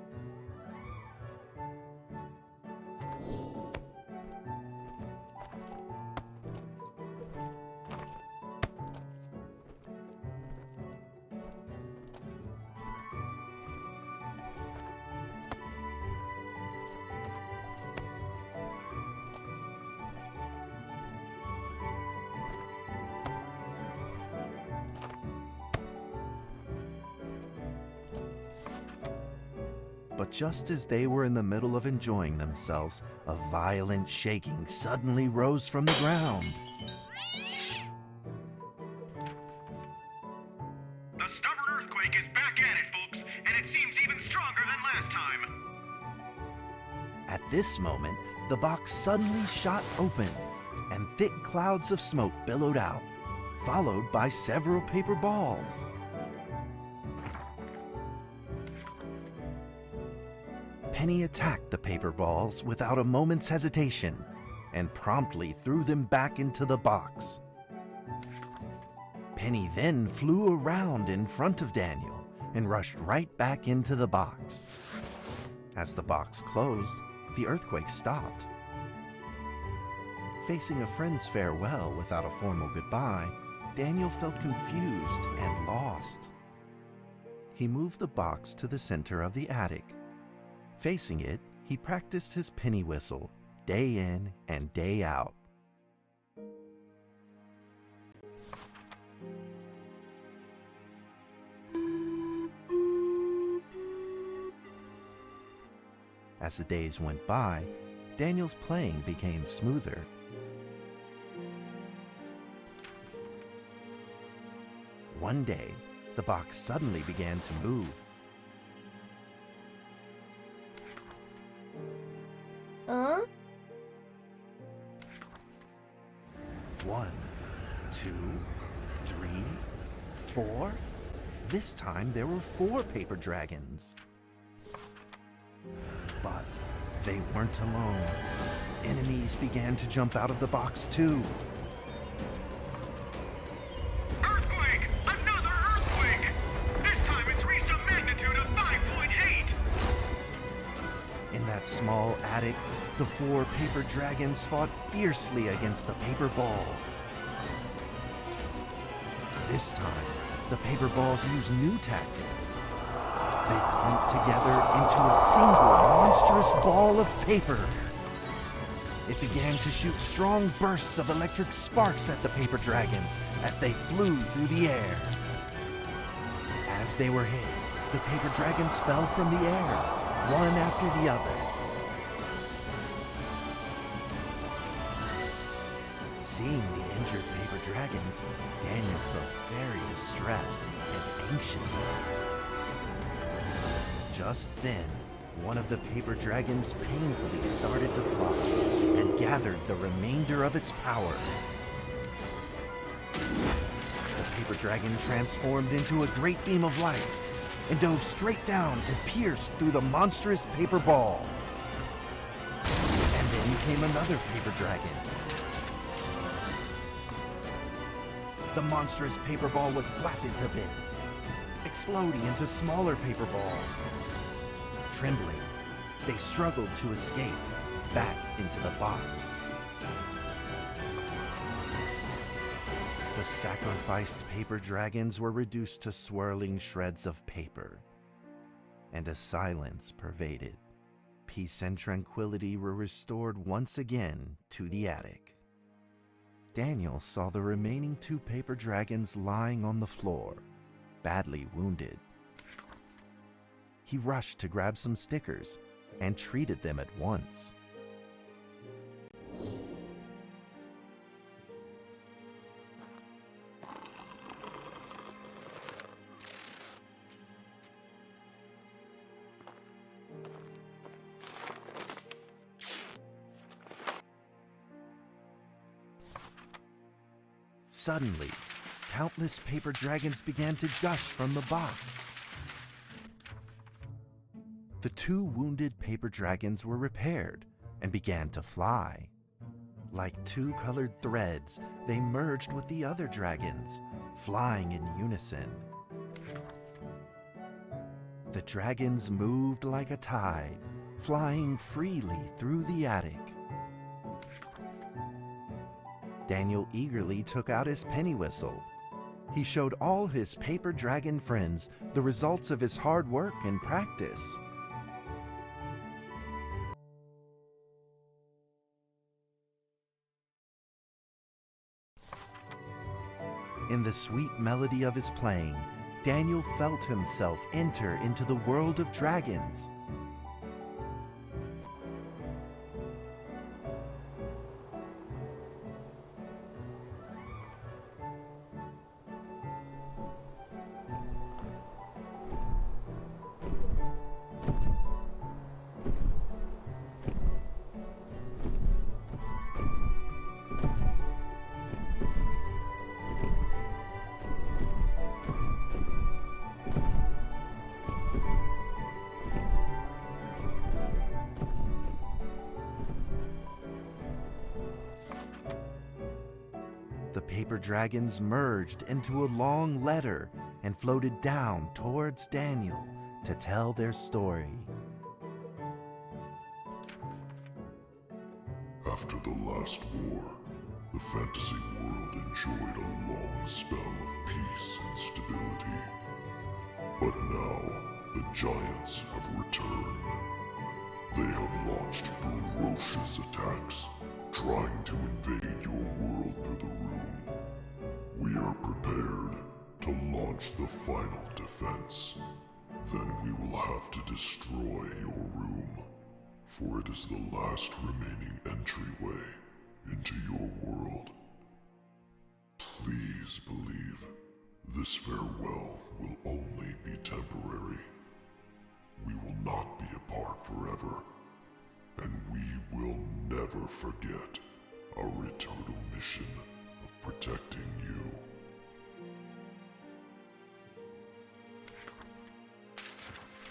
But just as they were in the middle of enjoying themselves, a violent shaking suddenly rose from the ground. The stubborn earthquake is back at it, folks, and it seems even stronger than last time. At this moment, the box suddenly shot open, and thick clouds of smoke billowed out, followed by several paper balls. Penny attacked the paper balls without a moment's hesitation and promptly threw them back into the box. Penny then flew around in front of Daniel and rushed right back into the box. As the box closed, the earthquake stopped. Facing a friend's farewell without a formal goodbye, Daniel felt confused and lost. He moved the box to the center of the attic. Facing it, he practiced his penny whistle day in and day out. As the days went by, Daniel's playing became smoother. One day, the box suddenly began to move. Huh? 1, 2, 3, 4. This time there were 4 paper dragons. But they weren't alone. Enemies began to jump out of the box too. Earthquake! Another earthquake! This time it's reached a magnitude of 5.8! In that small attic, the 4 paper dragons fought fiercely against the paper balls. This time, the paper balls used new tactics. They clumped together into a single monstrous ball of paper. It began to shoot strong bursts of electric sparks at the paper dragons as they flew through the air. As they were hit, the paper dragons fell from the air, one after the other. Seeing the injured paper dragons, Daniel felt very distressed and anxious. Just then, one of the paper dragons painfully started to fly and gathered the remainder of its power. The paper dragon transformed into a great beam of light and dove straight down to pierce through the monstrous paper ball. And then came another paper dragon. The monstrous paper ball was blasted to bits, exploding into smaller paper balls. Trembling, they struggled to escape back into the box. The sacrificed paper dragons were reduced to swirling shreds of paper, and a silence pervaded. peace and tranquility were restored once again to the attic. Daniel saw the remaining 2 paper dragons lying on the floor, badly wounded. He rushed to grab some stickers and treated them at once. Suddenly, countless paper dragons began to gush from the box. The 2 wounded paper dragons were repaired and began to fly. Like 2 colored threads, they merged with the other dragons, flying in unison. The dragons moved like a tide, flying freely through the attic. Daniel eagerly took out his penny whistle. He showed all his paper dragon friends the results of his hard work and practice. In the sweet melody of his playing, Daniel felt himself enter into the world of dragons. The paper dragons merged into a long letter and floated down towards Daniel to tell their story. After the last war, the fantasy world enjoyed a long spell of peace and stability. But now, the giants have returned. They have launched ferocious attacks, trying to invade your world through the room. We are prepared to launch the final defense. Then we will have to destroy your room, for it is the last remaining entryway into your world. Please believe this farewell will only be temporary. We will not be apart forever, and we will never forget our eternal mission of protecting you.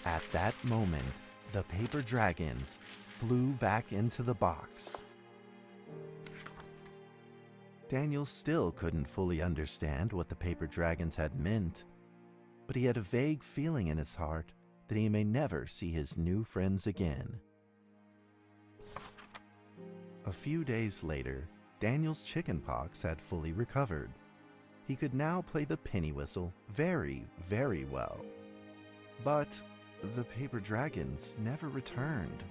At that moment, the paper dragons flew back into the box. Daniel still couldn't fully understand what the paper dragons had meant, but he had a vague feeling in his heart that he may never see his new friends again. A few days later, Daniel's chickenpox had fully recovered. He could now play the penny whistle very, very well. But the paper dragons never returned.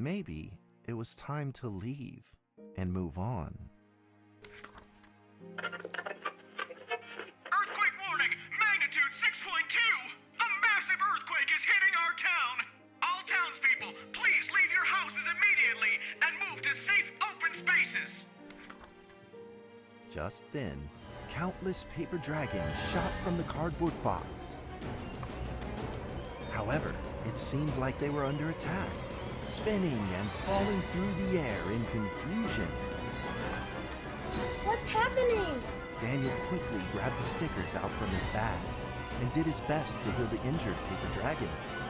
Maybe it was time to leave and move on. Earthquake warning! Magnitude 6.2! A massive earthquake is hitting our town! All townspeople, please leave your houses immediately and move to safe open spaces! Just then, countless paper dragons shot from the cardboard box. However, it seemed like they were under attack, spinning and falling through the air in confusion. What's happening? Daniel quickly grabbed the stickers out from his bag and did his best to heal the injured paper dragons.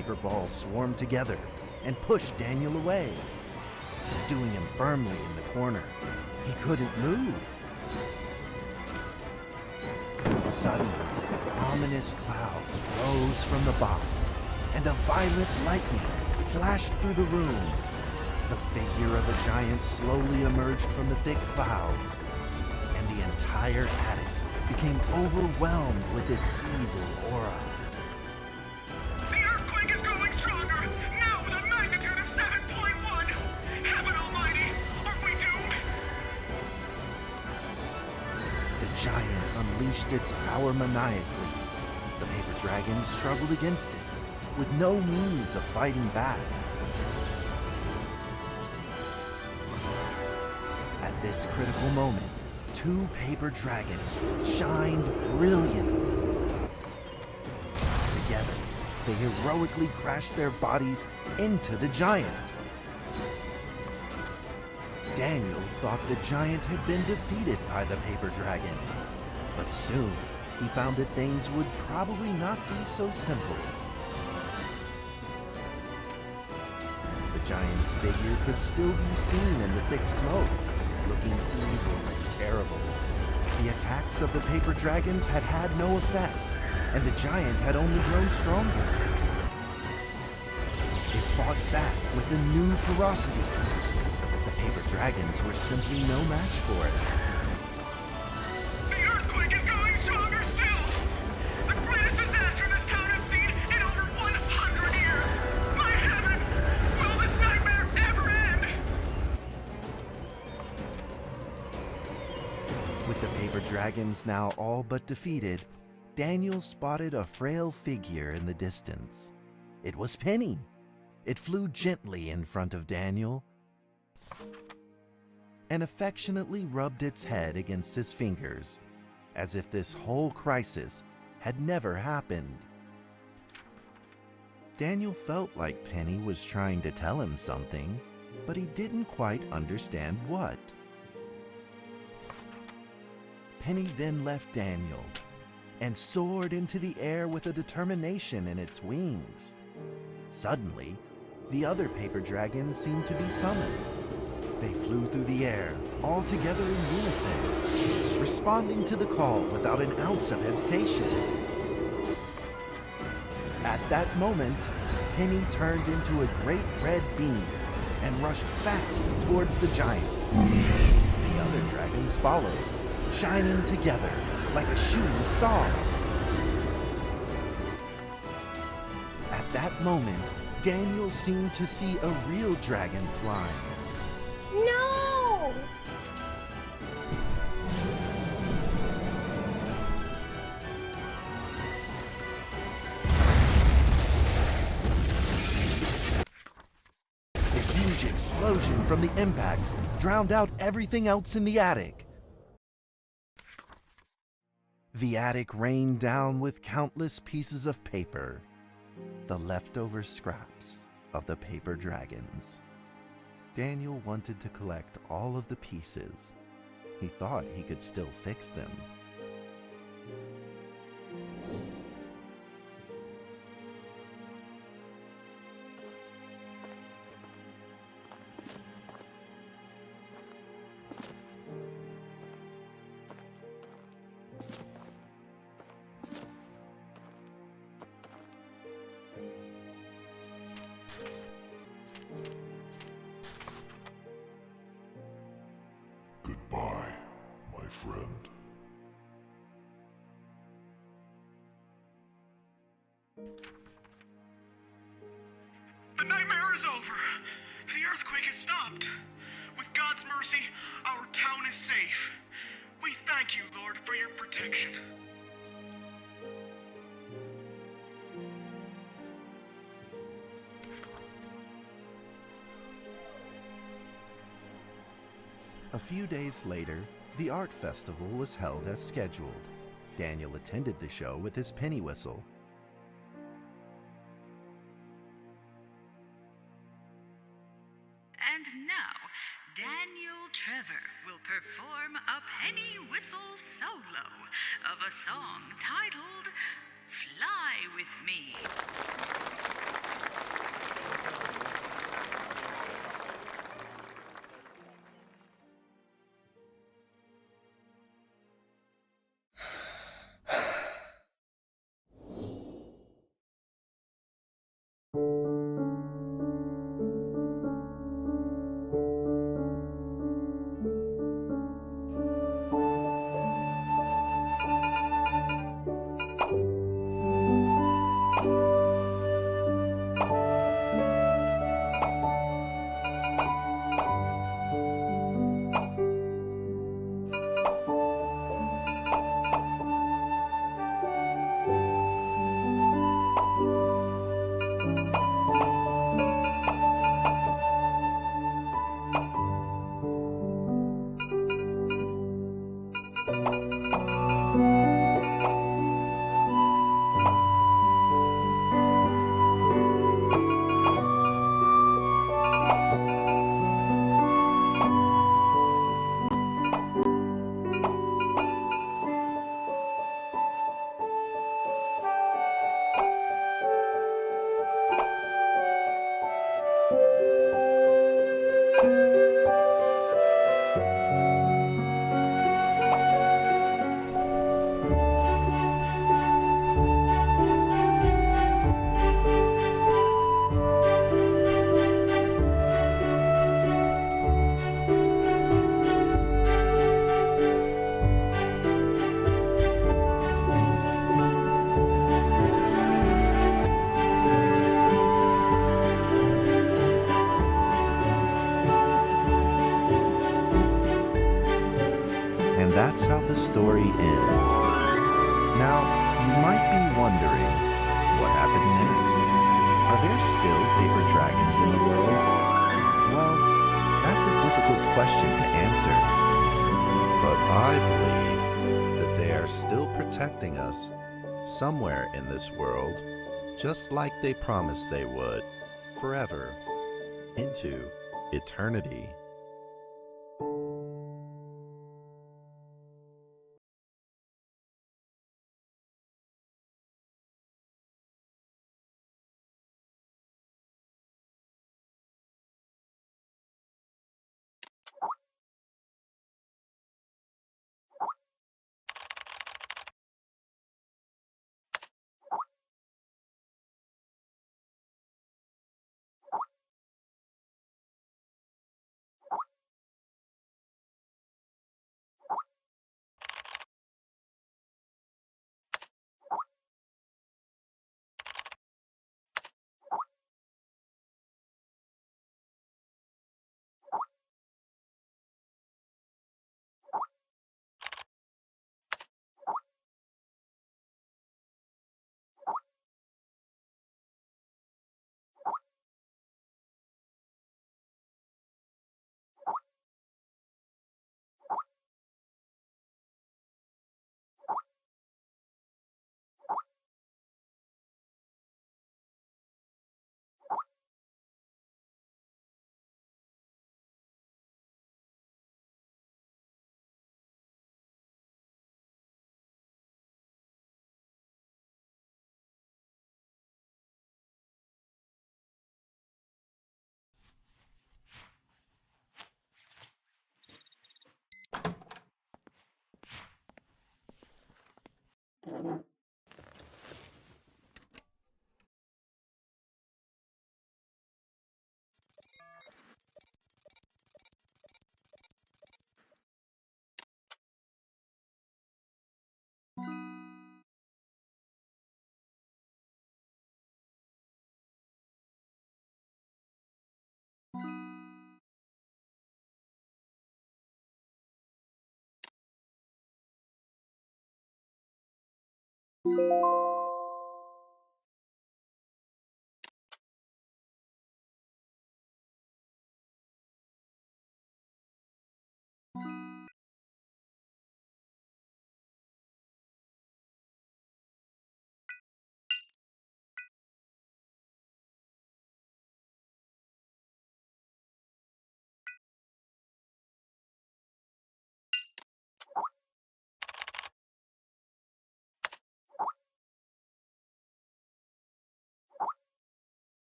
paper balls swarmed together and pushed Daniel away, subduing him firmly in the corner. He couldn't move. Suddenly, ominous clouds rose from the box, and a violent lightning flashed through the room. The figure of a giant slowly emerged from the thick clouds, and the entire attic became overwhelmed with its evil aura. The earthquake is growing stronger, now with a magnitude of 7.1! Heaven almighty, are we doomed? The giant unleashed its power maniacally. The paper dragon struggled against it, with no means of fighting back. At this critical moment, two paper dragons shined brilliantly. Together, they heroically crashed their bodies into the giant. Daniel thought the giant had been defeated by the paper dragons, but soon he found that things would probably not be so simple. The giant's figure could still be seen in the thick smoke, looking evil and terrible. The attacks of the paper dragons had had no effect, and the giant had only grown stronger. It fought back with a new ferocity. The paper dragons were simply no match for it. The earthquake is growing stronger still! The greatest disaster this town has seen in over 100 years! My heavens! Will this nightmare ever end? With the paper dragons now all but defeated, Daniel spotted a frail figure in the distance. It was Penny. It flew gently in front of Daniel and affectionately rubbed its head against his fingers, as if this whole crisis had never happened. Daniel felt like Penny was trying to tell him something, but he didn't quite understand what. Penny then left Daniel and soared into the air with a determination in its wings. Suddenly, the other paper dragons seemed to be summoned. They flew through the air, all together in unison, responding to the call without an ounce of hesitation. At that moment, Penny turned into a great red beam and rushed fast towards the giant. The other dragons followed, shining together like a shooting star. At that moment, Daniel seemed to see a real dragon flying. No! A huge explosion from the impact drowned out everything else in the attic. The attic rained down with countless pieces of paper, the leftover scraps of the paper dragons. Daniel wanted to collect all of the pieces. He thought he could still fix them. Goodbye, my friend. The nightmare is over. The earthquake has stopped. With God's mercy, our town is safe. We thank you, Lord, for your protection. A few days later, the art festival was held as scheduled. Daniel attended the show with his penny whistle. And now, Daniel Trevor will perform a penny whistle solo of a song titled Fly With Me. that's how the story ends. Now, you might be wondering, what happened next? Are there still paper dragons in the world? Well, that's a difficult question to answer. But I believe that they are still protecting us somewhere in this world, just like they promised they would, forever, into eternity.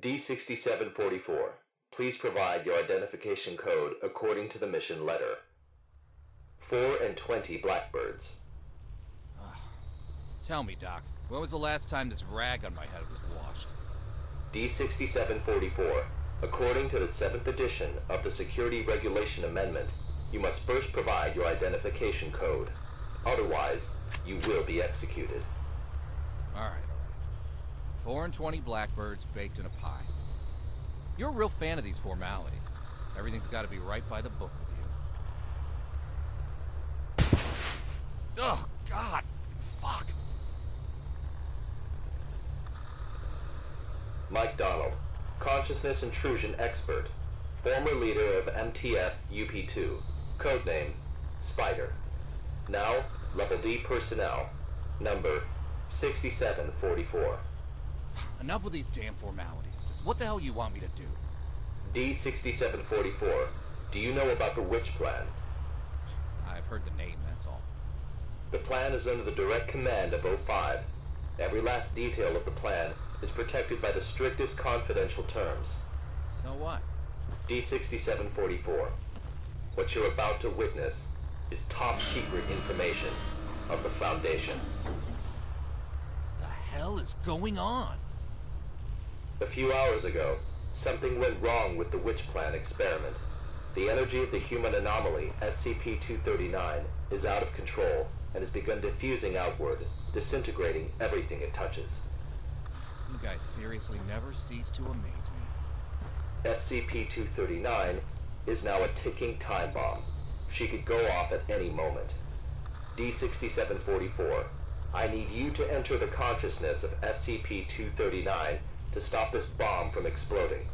D6744, please provide your identification code according to the mission letter. 4 and 20 blackbirds. Tell me, Doc, when was the last time this rag on my head was washed? D6744, according to the 7th edition of the Security Regulation Amendment, you must first provide your identification code. Otherwise, you will be executed. All right. 4 and 20 blackbirds baked in a pie. You're a real fan of these formalities. Everything's got to be right by the book with you. Oh, God. Fuck. Mike Donald, consciousness intrusion expert, former leader of MTF UP2, codename Spider. Now, Level D personnel. Number 6744. Enough with these damn formalities. Just what the hell you want me to do? D6744. Do you know about the Witch Plan? I've heard the name, that's all. The plan is under the direct command of O5. Every last detail of the plan is protected by the strictest confidential terms. So what? D6744. What you're about to witness is top secret information of the Foundation. The hell is going on? A few hours ago, something went wrong with the Witch Plan experiment. The energy of the human anomaly, SCP-239, is out of control and has begun diffusing outward, disintegrating everything it touches. You guys seriously never cease to amaze me. SCP-239 is now a ticking time bomb. She could go off at any moment. D6744, I need you to enter the consciousness of SCP-239 to stop this bomb from exploding.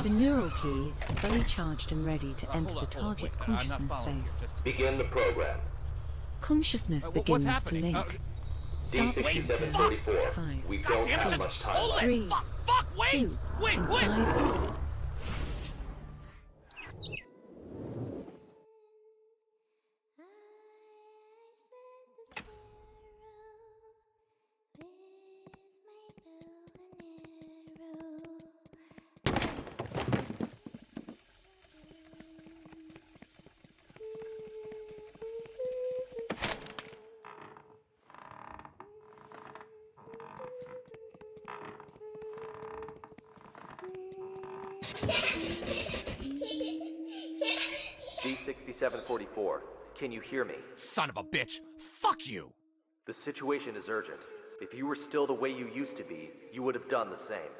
The neural key is fully charged and ready to enter the target consciousness space. Begin the program. Consciousness begins to link. Start D6744, we don't have much time. 3, 2, size. D6744, can you hear me? Son of a bitch! Fuck you! The situation is urgent. If you were still the way you used to be, you would have done the same.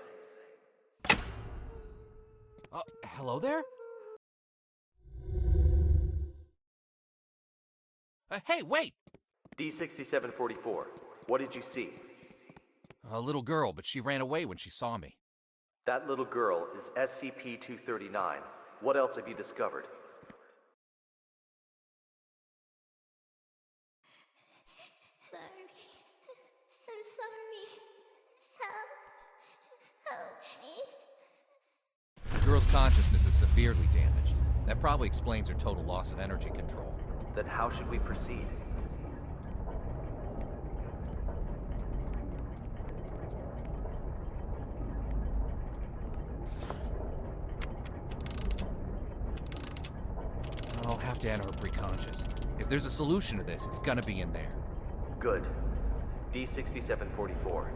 Hello there? Hey, wait! D6744, what did you see? A little girl, but she ran away when she saw me. That little girl is SCP-239. What else have you discovered? Sorry. I'm sorry. Help me. The girl's consciousness is severely damaged. That probably explains her total loss of energy control. Then how should we proceed? I'll have to enter her preconscious. If there's a solution to this, it's gonna be in there. Good. D6744,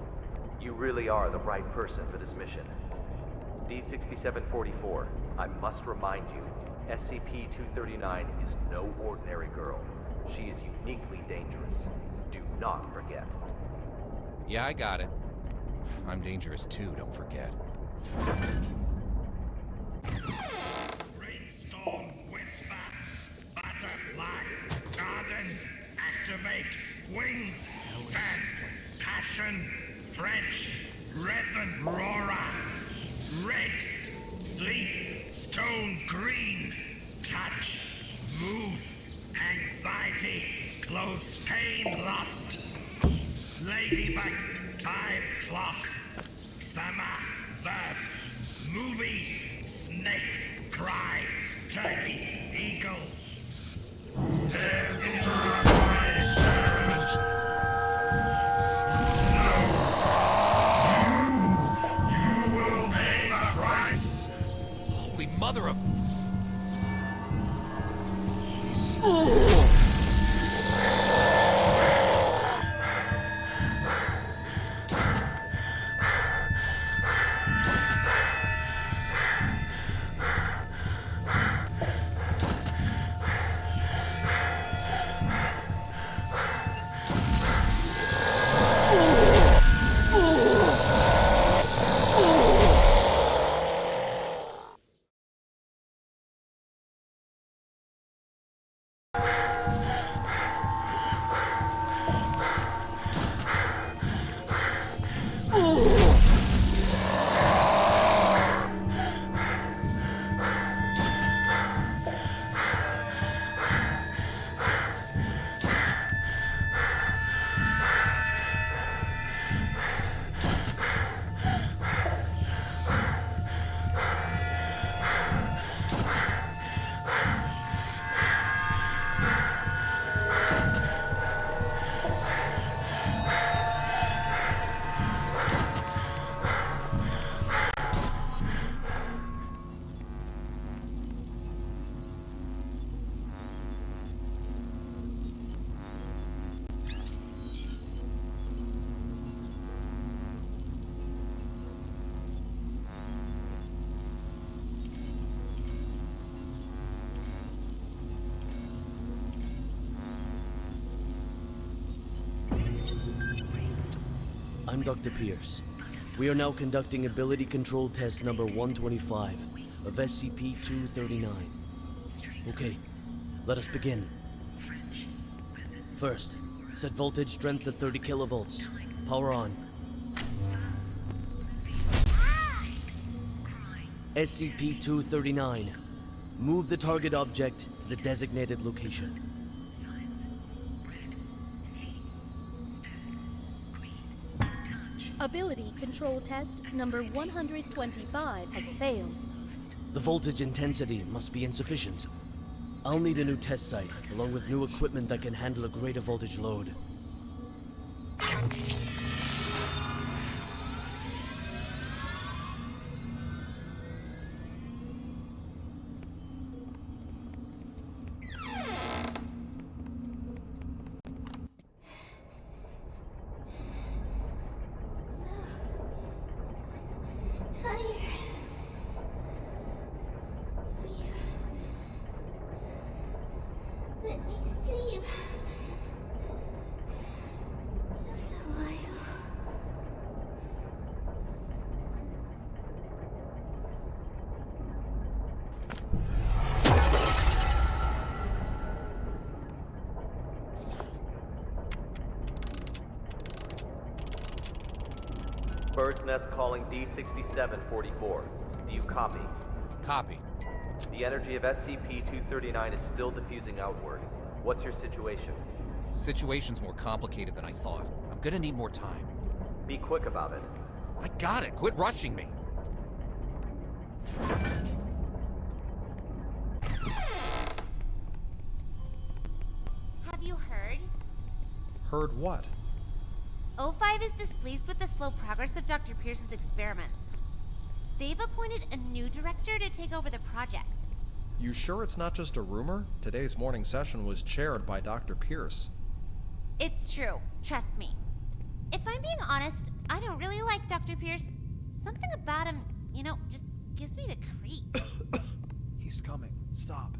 you really are the right person for this mission. D6744, I must remind you, SCP-239 is no ordinary girl. She is uniquely dangerous. Do not forget. Yeah, I got it. I'm dangerous too, don't forget. Brainstorm, whisper, butterfly, garden, activate, wings, fan, passion, French, resin, roarer, red, sleep, stone, green, touch, move, anxiety, close, pain, lust, ladybug, time, clock, summer, verb, movie, snake, cry, turkey, eagle. You will pay the price. Holy mother of... I'm Dr. Pierce. We are now conducting ability control test number 125 of SCP-239. Okay, let us begin. First, set voltage strength to 30 kilovolts. Power on. SCP-239. Move the target object to the designated location. Ability control test number 125 has failed. The voltage intensity must be insufficient. I'll need a new test site, along with new equipment that can handle a greater voltage load. Let me sleep. Just a while. Bird's Nest calling D6744. Do you copy? Copy. The energy of SCP-239 is still diffusing outward. What's your situation? Situation's more complicated than I thought. I'm gonna need more time. Be quick about it. I got it. Quit rushing me. Have you heard? Heard what? O5 is displeased with the slow progress of Dr. Pierce's experiments. They've appointed a new director to take over the project. You sure it's not just a rumor? Today's morning session was chaired by Dr. Pierce. It's true. Trust me. If I'm being honest, I don't really like Dr. Pierce. Something about him, just gives me the creeps. He's coming. Stop.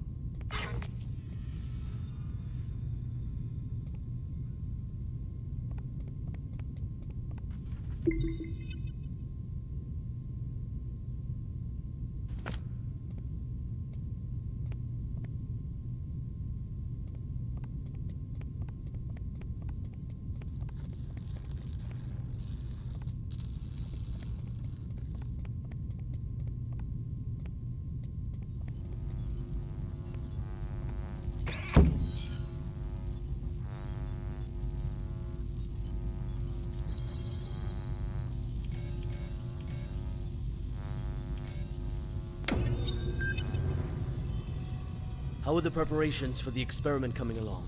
How are the preparations for the experiment coming along?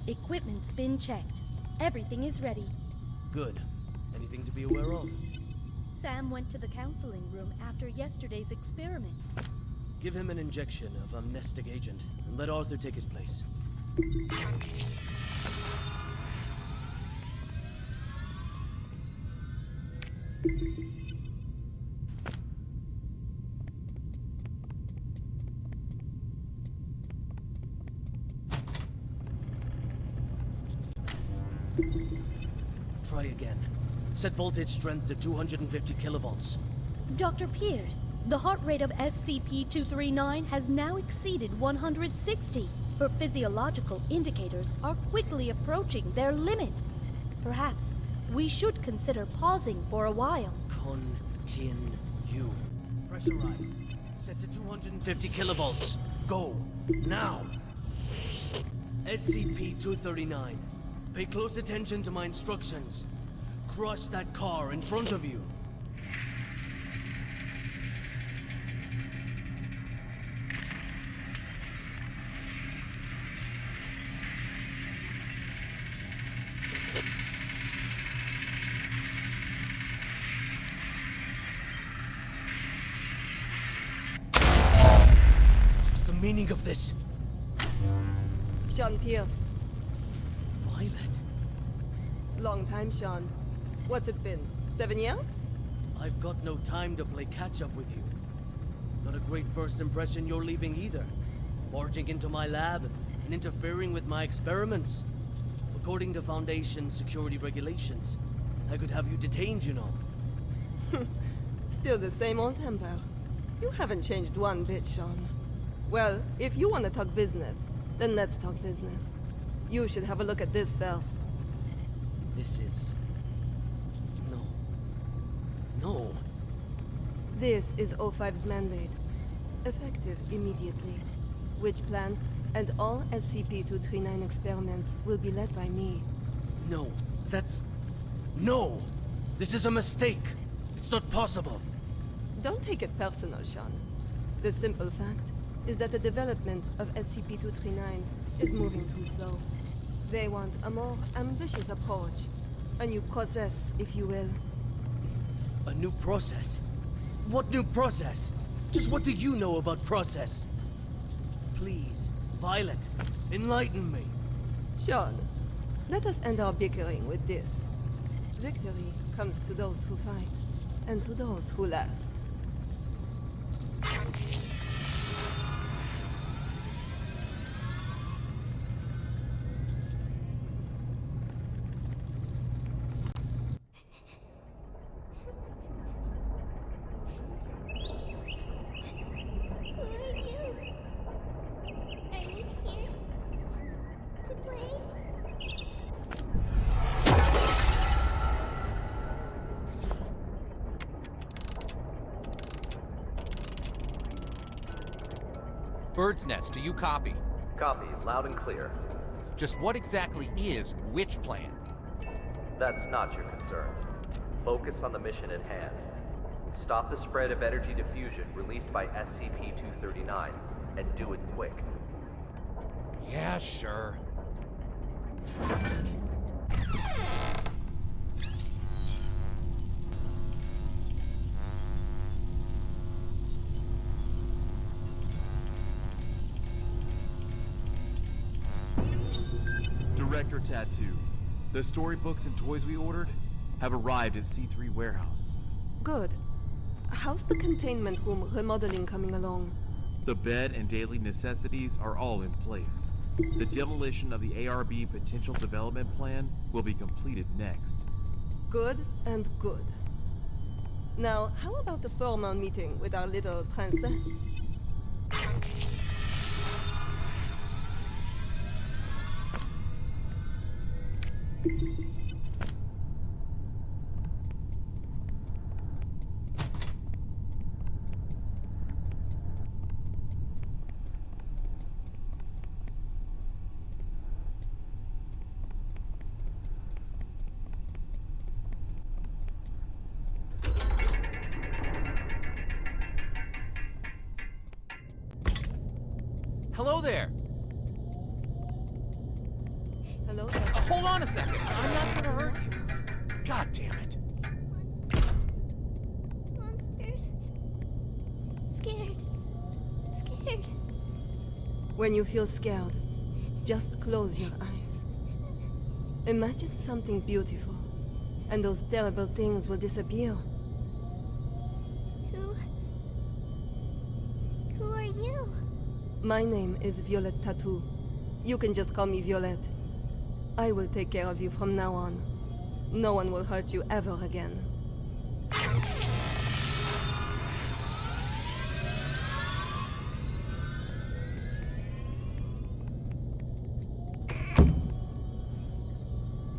Equipment's been checked. Everything is ready. Good. Anything to be aware of? Sam went to the counseling room after yesterday's experiment. Give him an injection of amnestic agent, and let Arthur take his place. Try again. Set voltage strength to 250 kilovolts. Dr. Pierce, the heart rate of SCP-239 has now exceeded 160. Her physiological indicators are quickly approaching their limit. Perhaps we should consider pausing for a while. Continue. Pressurize. Set to 250 kilovolts. Go. Now. SCP-239. Pay close attention to my instructions. Crush that car in front of you. What's the meaning of this? Sean Pierce. Violet? Long time, Sean. What's it been? 7 years? I've got no time to play catch-up with you. Not a great first impression you're leaving either. Barging into my lab and interfering with my experiments. According to Foundation security regulations, I could have you detained, you know. Still the same old temper. You haven't changed one bit, Sean. Well, if you want to talk business, then let's talk business. You should have a look at this first. This is... No. No. This is O5's mandate. Effective immediately. Witch plan and all SCP-239 experiments will be led by me. No. That's... No! This is a mistake! It's not possible! Don't take it personal, Sean. The simple fact is that the development of SCP-239 is moving too slow. They want a more ambitious approach. A new process, if you will. A new process? What new process? Just what do you know about process? Please, Violet, enlighten me. Sean, let us end our bickering with this. Victory comes to those who fight, and to those who last. Bird's Nest, do you copy? Copy, loud and clear. Just what exactly is Witch Plan? That's not your concern. Focus on the mission at hand. Stop the spread of energy diffusion released by SCP-239, and do it quick. Yeah, sure. Director Tattoo. The storybooks and toys we ordered have arrived at C3 Warehouse. Good. How's the containment room remodeling coming along? The bed and daily necessities are all in place. The demolition of the ARB potential development plan will be completed next. Good and good. Now, how about the formal meeting with our little princess? Hello there! Hello? Hold on a second. I'm not gonna hurt you. God damn it. Monsters. Scared. Scared. When you feel scared, just close your eyes. Imagine something beautiful, and those terrible things will disappear. Who are you? My name is Violet Tattoo. You can just call me Violet. I will take care of you from now on. No one will hurt you ever again.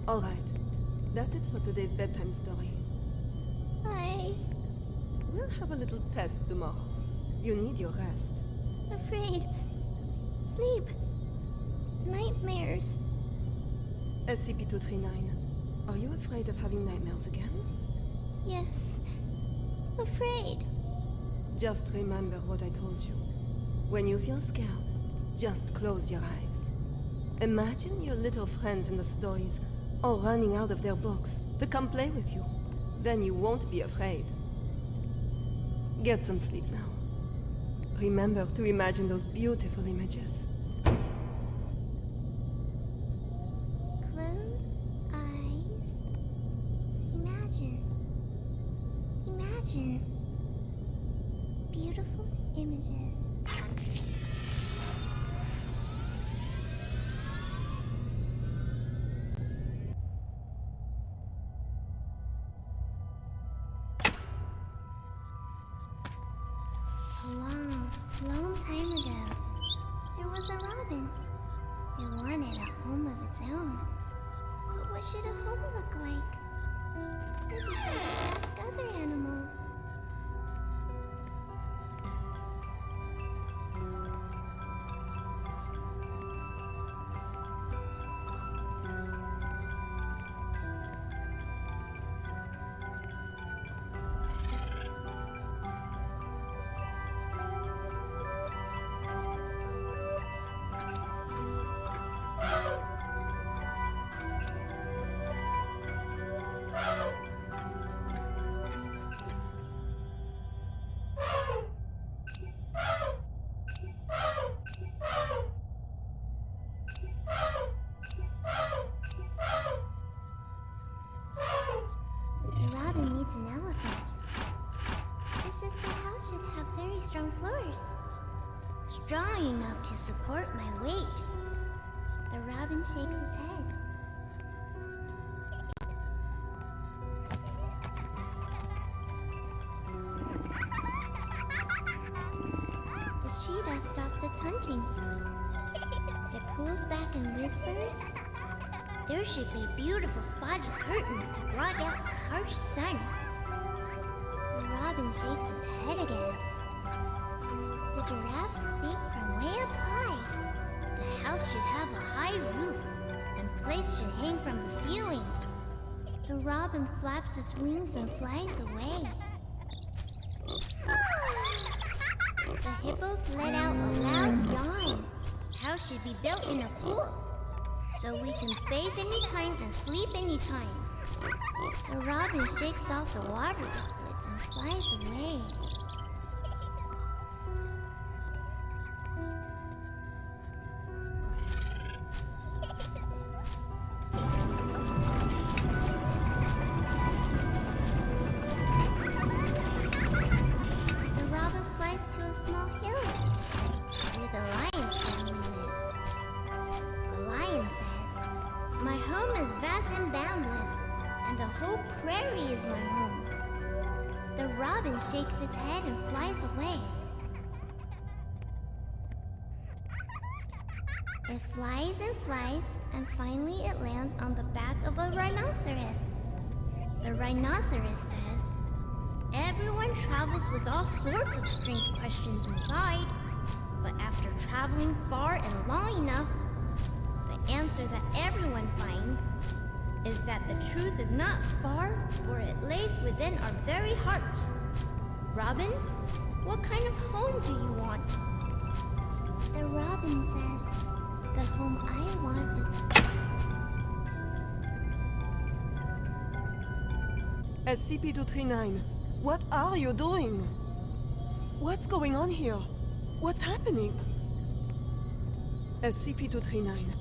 All right. That's it for today's bedtime story. We'll have a little test tomorrow. You need your rest. Afraid. Sleep. Nightmares. SCP-239, are you afraid of having nightmares again? Yes. Afraid. Just remember what I told you. When you feel scared, just close your eyes. Imagine your little friends in the stories all running out of their books to come play with you. Then you won't be afraid. Get some sleep now. Remember to imagine those beautiful images. Close eyes. Imagine. Imagine. Beautiful images. time ago, there was a robin. It wanted a home of its own. But what should a home look like? It decided to ask other animals. An elephant. This is the house should have very strong floors. Strong enough to support my weight. The robin shakes his head. The cheetah stops its hunting. It pulls back and whispers, "There should be beautiful spotted curtains to block out the harsh sun." The robin shakes its head again. The giraffe speak from way up high. The house should have a high roof, and plates should hang from the ceiling. The robin flaps its wings and flies away. The hippos let out a loud yawn. House should be built in a pool, so we can bathe anytime and sleep anytime. The robin shakes off the water droplets and flies away. The robin flies to a small hill where the lion's family lives. The lion says, "My home is vast and boundless, and the whole prairie is my home." The robin shakes its head and flies away. It flies and finally it lands on the back of a rhinoceros. The rhinoceros says, "Everyone travels with all sorts of strange questions inside, but after traveling far and long enough, the answer that everyone finds is that the truth is not far, for it lays within our very hearts." Robin, what kind of home do you want? The robin says, "The home I want is..." SCP-239, what are you doing? What's going on here? What's happening? SCP-239,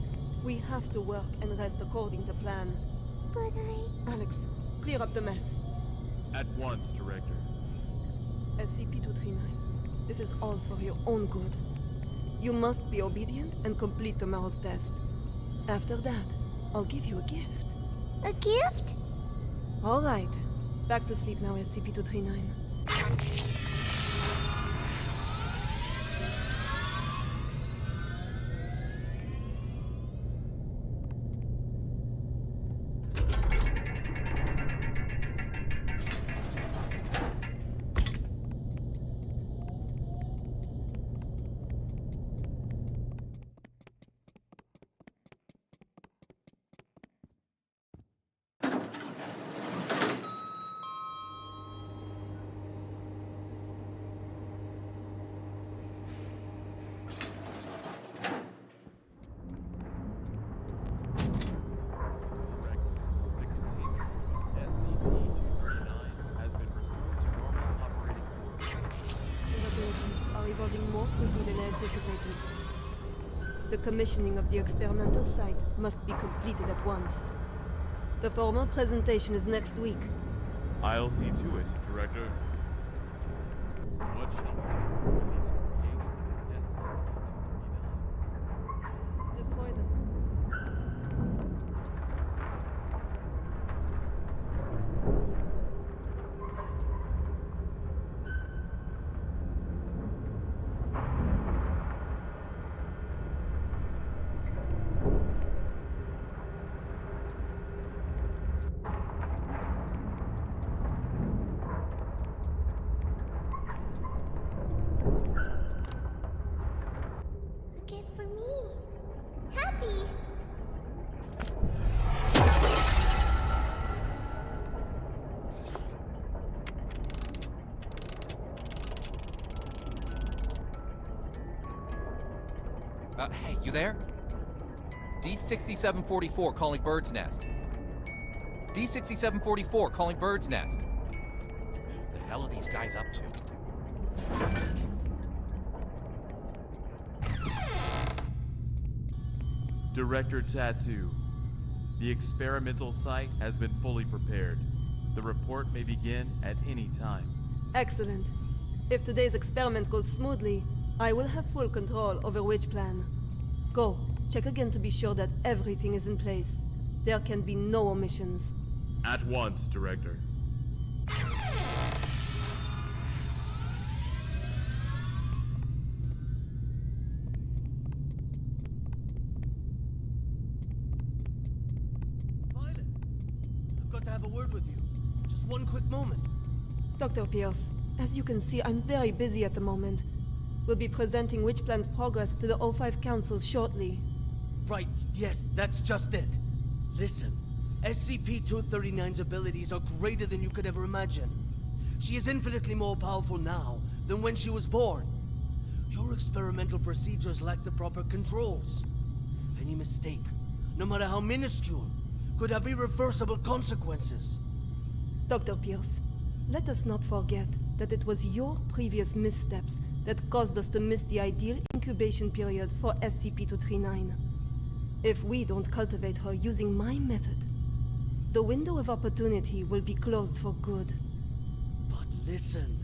we have to work and rest according to plan. But Alex, clear up the mess. At once, Director. SCP-239, this is all for your own good. You must be obedient and complete tomorrow's test. After that, I'll give you a gift. A gift? All right. Back to sleep now, SCP-239. More quickly than anticipated. The commissioning of the experimental site must be completed at once. The formal presentation is next week. I'll see to it, Director. What shall we do with these creations in SCP-239? Destroy them. Hey, you there? D6744 calling Bird's Nest. D6744 calling Bird's Nest. The hell are these guys up to? Director Tattoo. The experimental site has been fully prepared. The report may begin at any time. Excellent. If today's experiment goes smoothly, I will have full control over which plan. Go, check again to be sure that everything is in place. There can be no omissions. At once, Director. Violet, I've got to have a word with you. Just one quick moment. Dr. Pierce, as you can see, I'm very busy at the moment. We'll be presenting Witch Plan's progress to the O5 Council shortly. Right, yes, that's just it. Listen, SCP-239's abilities are greater than you could ever imagine. She is infinitely more powerful now than when she was born. Your experimental procedures lack the proper controls. Any mistake, no matter how minuscule, could have irreversible consequences. Dr. Pierce, let us not forget that it was your previous missteps that caused us to miss the ideal incubation period for SCP-239. If we don't cultivate her using my method, the window of opportunity will be closed for good. But listen,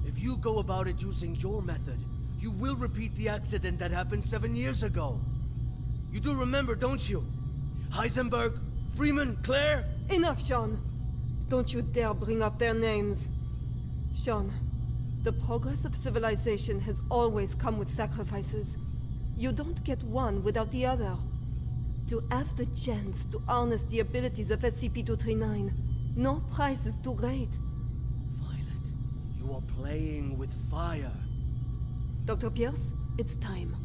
if you go about it using your method, you will repeat the accident that happened 7 years ago. You do remember, don't you? Heisenberg, Freeman, Claire? Enough, Sean! Don't you dare bring up their names. Sean, the progress of civilization has always come with sacrifices. You don't get one without the other. To have the chance to harness the abilities of SCP-239, no price is too great. Violet, you are playing with fire. Dr. Pierce, it's time.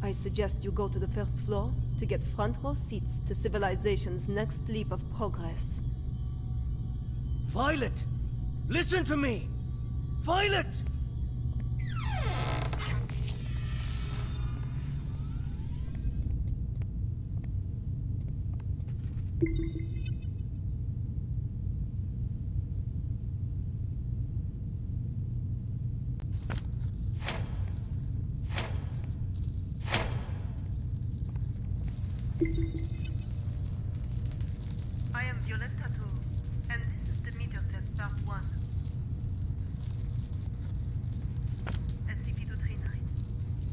I suggest you go to the first floor to get front row seats to civilization's next leap of progress. Violet! Listen to me! Violet! I am Violetta Tattoo, and this is the meter test part 1. SCP-239,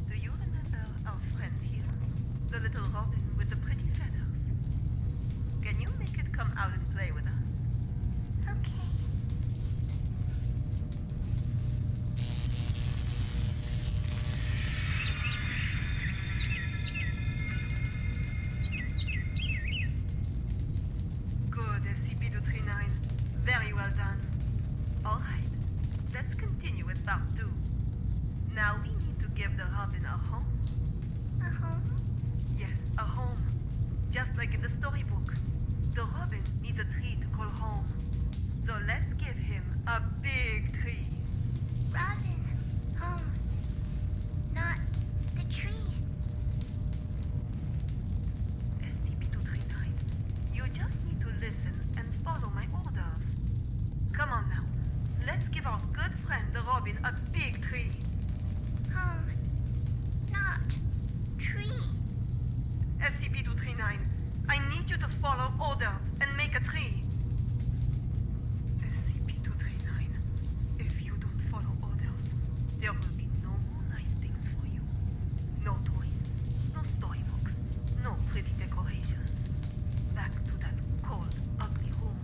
do you remember our friend here? The little robin with the pretty feathers? Can you make it come out and play with us? Okay. Good, SCP-239. Very well done. Alright, let's continue with part 2. Now we need to give the robin a home. A home? Yes, a home. Just like in the storybook. The robin needs a tree to call home. So let's give him a big tree. Robin, home. Not the tree. SCP-239, you just need to listen and follow my orders. Come on now. Let's give our good friend the robin a big tree. Home. Not tree. SCP-239, I need you to follow orders and make a tree. SCP-239, if you don't follow orders, there will be no more nice things for you. No toys, no storybooks, no pretty decorations. Back to that cold, ugly room.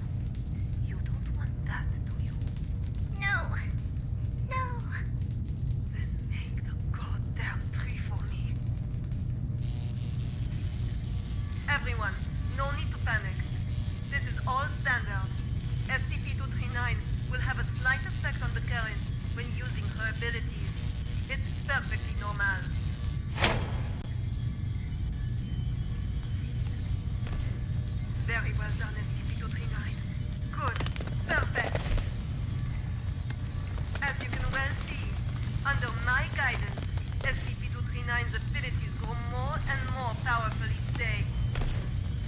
You don't want that, do you? No. No. Then make the goddamn tree for me. Everyone, no need to panic. This is all standard. SCP-239 will have a slight effect on the current when using her abilities. It's perfectly normal. Very well done, SCP-239. Good. Perfect. As you can well see, under my guidance, SCP-239's abilities grow our police day.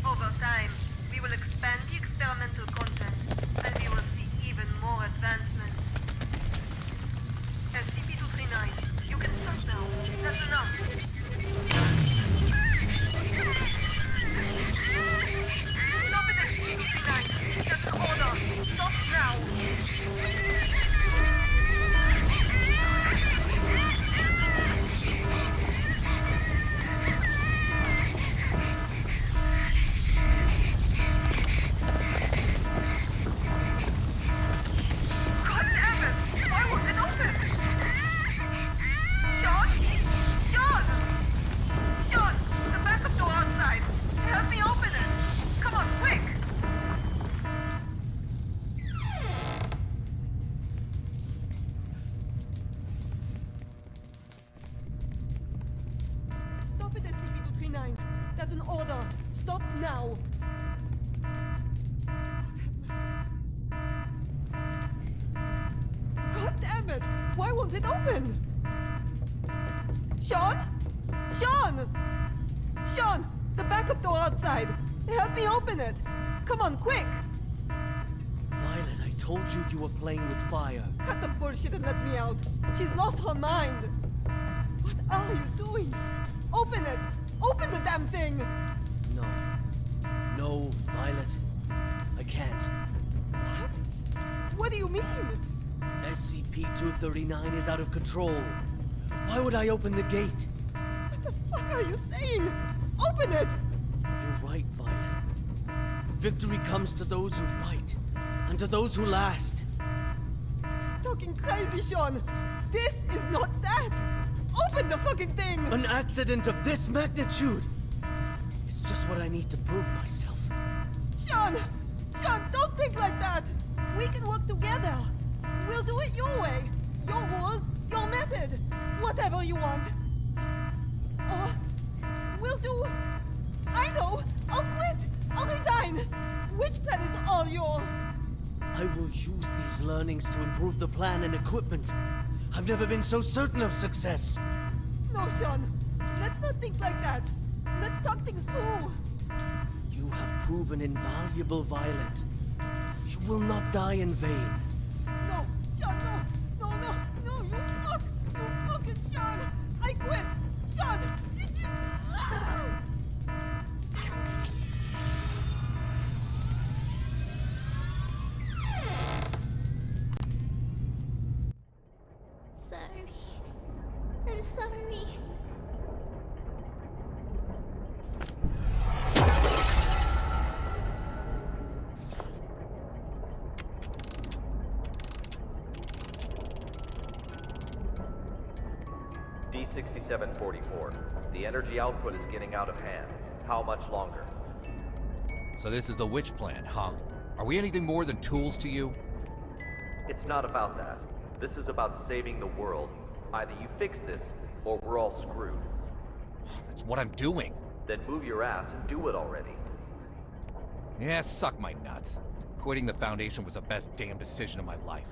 Over time, we will expand the experimental content, and we will see even more advancements. SCP-239, you can start now. That's enough. Stop it, SCP-239. That's an order. Stop now. That's an order. Stop now. God damn it! Why won't it open? Sean? Sean! Sean! The backup door outside. Help me open it. Come on, quick! Violet, I told you you were playing with fire. Cut the bullshit and let me out. She's lost her mind. What are you doing? Open it! Open the damn thing! No. No, Violet. I can't. What? What do you mean? SCP-239 is out of control. Why would I open the gate? What the fuck are you saying? Open it! You're right, Violet. Victory comes to those who fight, and to those who last. You're talking crazy, Sean! This is not that! Open the fucking thing! An accident of this magnitude! It's just what I need to prove myself. Sean! Sean, don't think like that! We can work together! We'll do it your way! Your rules, your method! Whatever you want! Or we'll do... I know! I'll quit! I'll resign! Which plan is all yours? I will use these learnings to improve the plan and equipment. I've never been so certain of success. No, Sean. Let's not think like that. Let's talk things through. You have proven invaluable, Violet. You will not die in vain. No, Sean, no. No, no, no, you fuck! You fucking Sean! I quit! Sean! You should... Sorry. I'm sorry. D6744. The energy output is getting out of hand. How much longer? So this is the witch plan, huh? Are we anything more than tools to you? It's not about that. This is about saving the world. Either you fix this, or we're all screwed. That's what I'm doing. Then move your ass and do it already. Yeah, suck my nuts. Quitting the Foundation was the best damn decision of my life.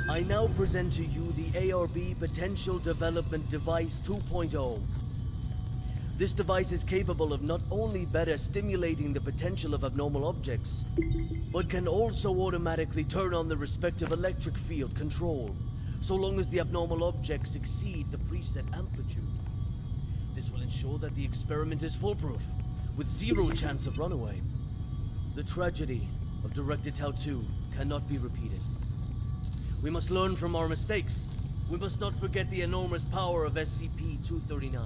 I now present to you the ARB Potential Development Device 2.0. This device is capable of not only better stimulating the potential of abnormal objects, but can also automatically turn on the respective electric field control, so long as the abnormal objects exceed the preset amplitude. This will ensure that the experiment is foolproof, with zero chance of runaway. The tragedy of Directed Tau 2 cannot be repeated. We must learn from our mistakes. We must not forget the enormous power of SCP-239.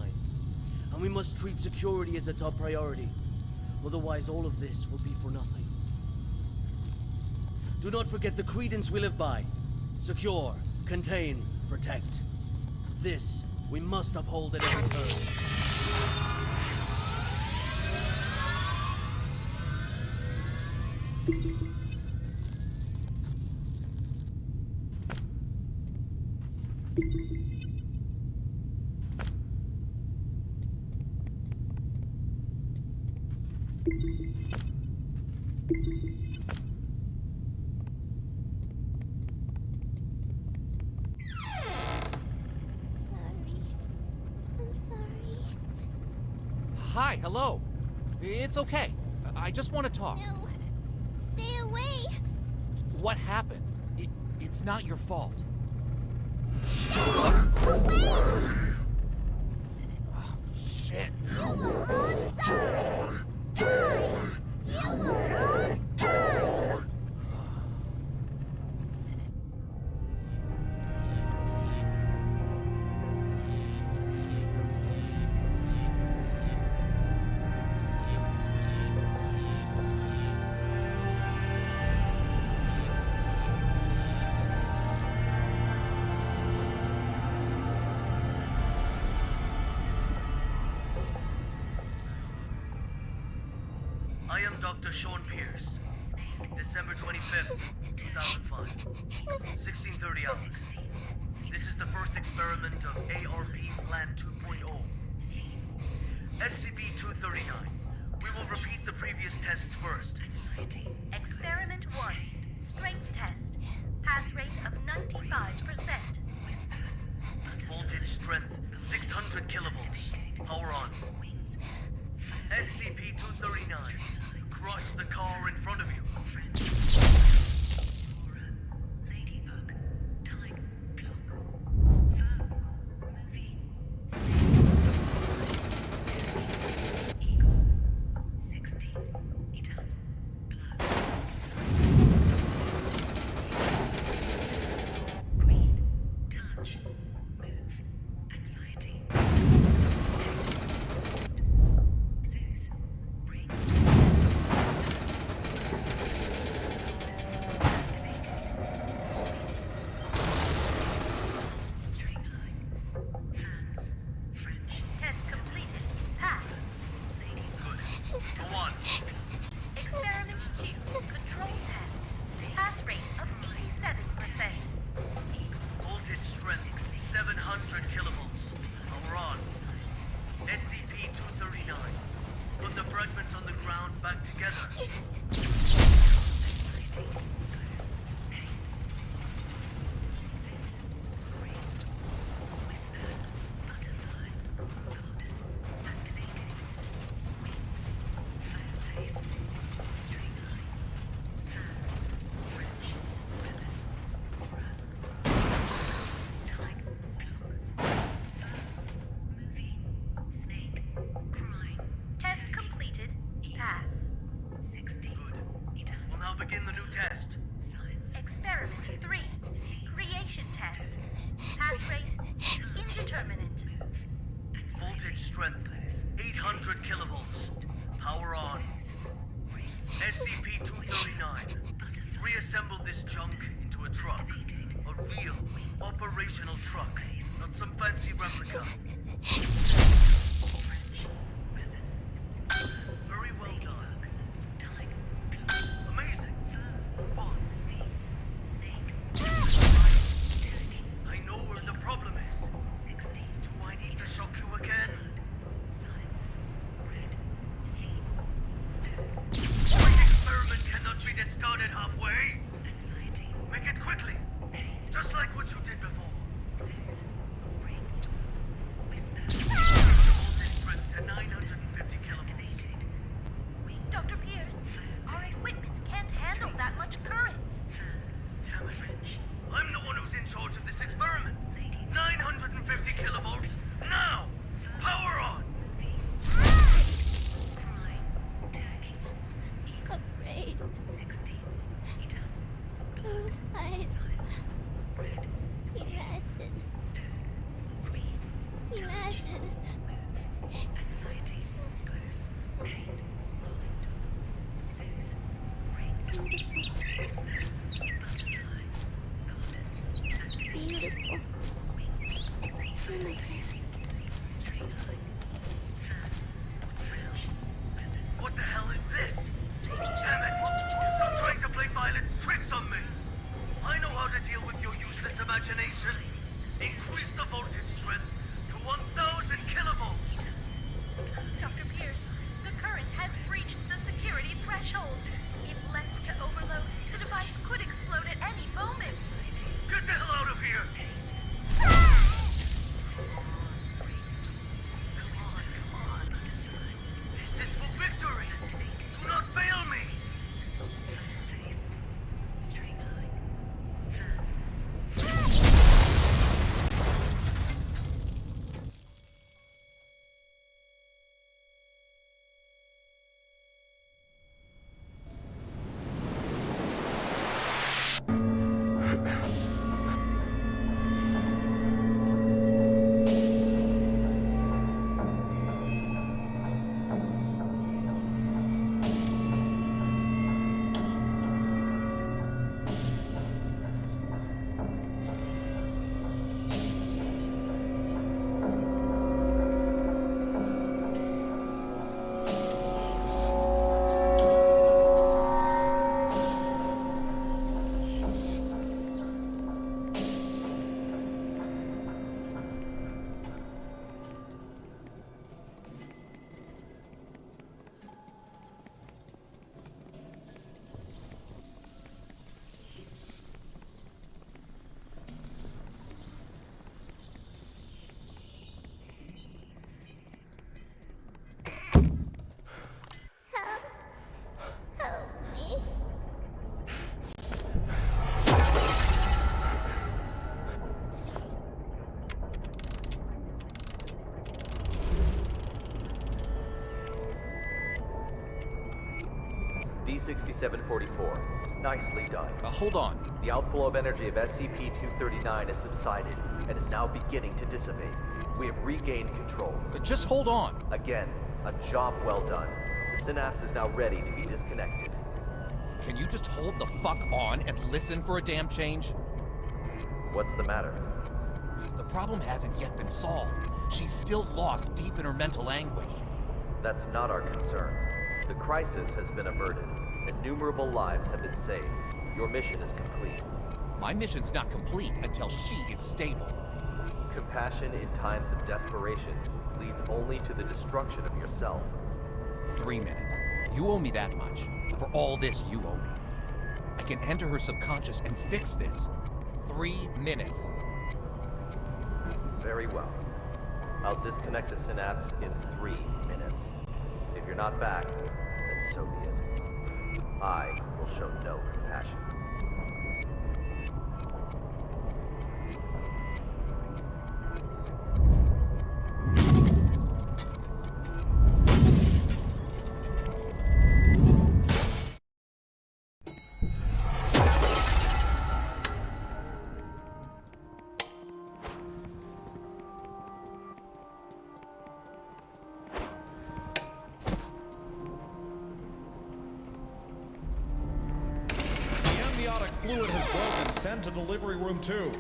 And we must treat security as a top priority. Otherwise, all of this will be for nothing. Do not forget the credence we live by. Secure, contain, protect. This we must uphold at every turn. Hi, hello. It's okay. I just want to talk. No. Stay away. What happened? It's not your fault. Away! Oh, shit. You will all die! Die! You will all die! I am Dr. Sean Pierce. December 25th, 2005. 16:30 hours. This is the first experiment of ARP Plan 2.0. SCP-239. We will repeat the previous tests first. Experiment 1. Strength test. Pass rate of 95%. Voltage strength 600 kilovolts. Power on. SCP-239. Crush the car in front of you. Test completed. Pass. Go on. Experiment 2. Control test. Pass rate of 87%. Voltage strength 700 kilovolts. Power on. SCP-239. Put the fragments on the ground back together. Test completed. Pass. We'll now begin the new test. Experiment 3. Creation test. Pass rate indeterminate. Voltage strength 800 kilovolts. Power on. SCP-239. Reassemble this junk into a truck. A real, operational truck. Not some fancy replica. Very well done. Amazing. Fun. I know where the problem is. Do I need to shock you again? My experiment cannot be discarded halfway. Make it quickly. Just like what you did before. Voltage strength to 950 kilovolts. Dr. Pierce, our equipment can't handle that much current. Damn it. I'm the one who's in charge of this experiment. 950 kilovolts. Now! Power on! Afraid. Close eyes. Imagine. Imagine. Beautiful. Amethyst. What the hell is this? Damn it! Stop trying to play violent tricks on me! I know how to deal with your useless imagination. Incredible. SCP-6744. Nicely done. Hold on. The outflow of energy of SCP-239 has subsided and is now beginning to dissipate. We have regained control. Just hold on. Again, a job well done. The synapse is now ready to be disconnected. Can you just hold the fuck on and listen for a damn change? What's the matter? The problem hasn't yet been solved. She's still lost deep in her mental anguish. That's not our concern. The crisis has been averted. Innumerable lives have been saved. Your mission is complete. My mission's not complete until she is stable. Compassion in times of desperation leads only to the destruction of yourself. 3 minutes. You owe me that much. For all this you owe me. I can enter her subconscious and fix this. 3 minutes. Very well. I'll disconnect the synapse in 3 minutes. If you're not back, then so be it. I will show no compassion. Fluid has broken. Send to delivery room 2.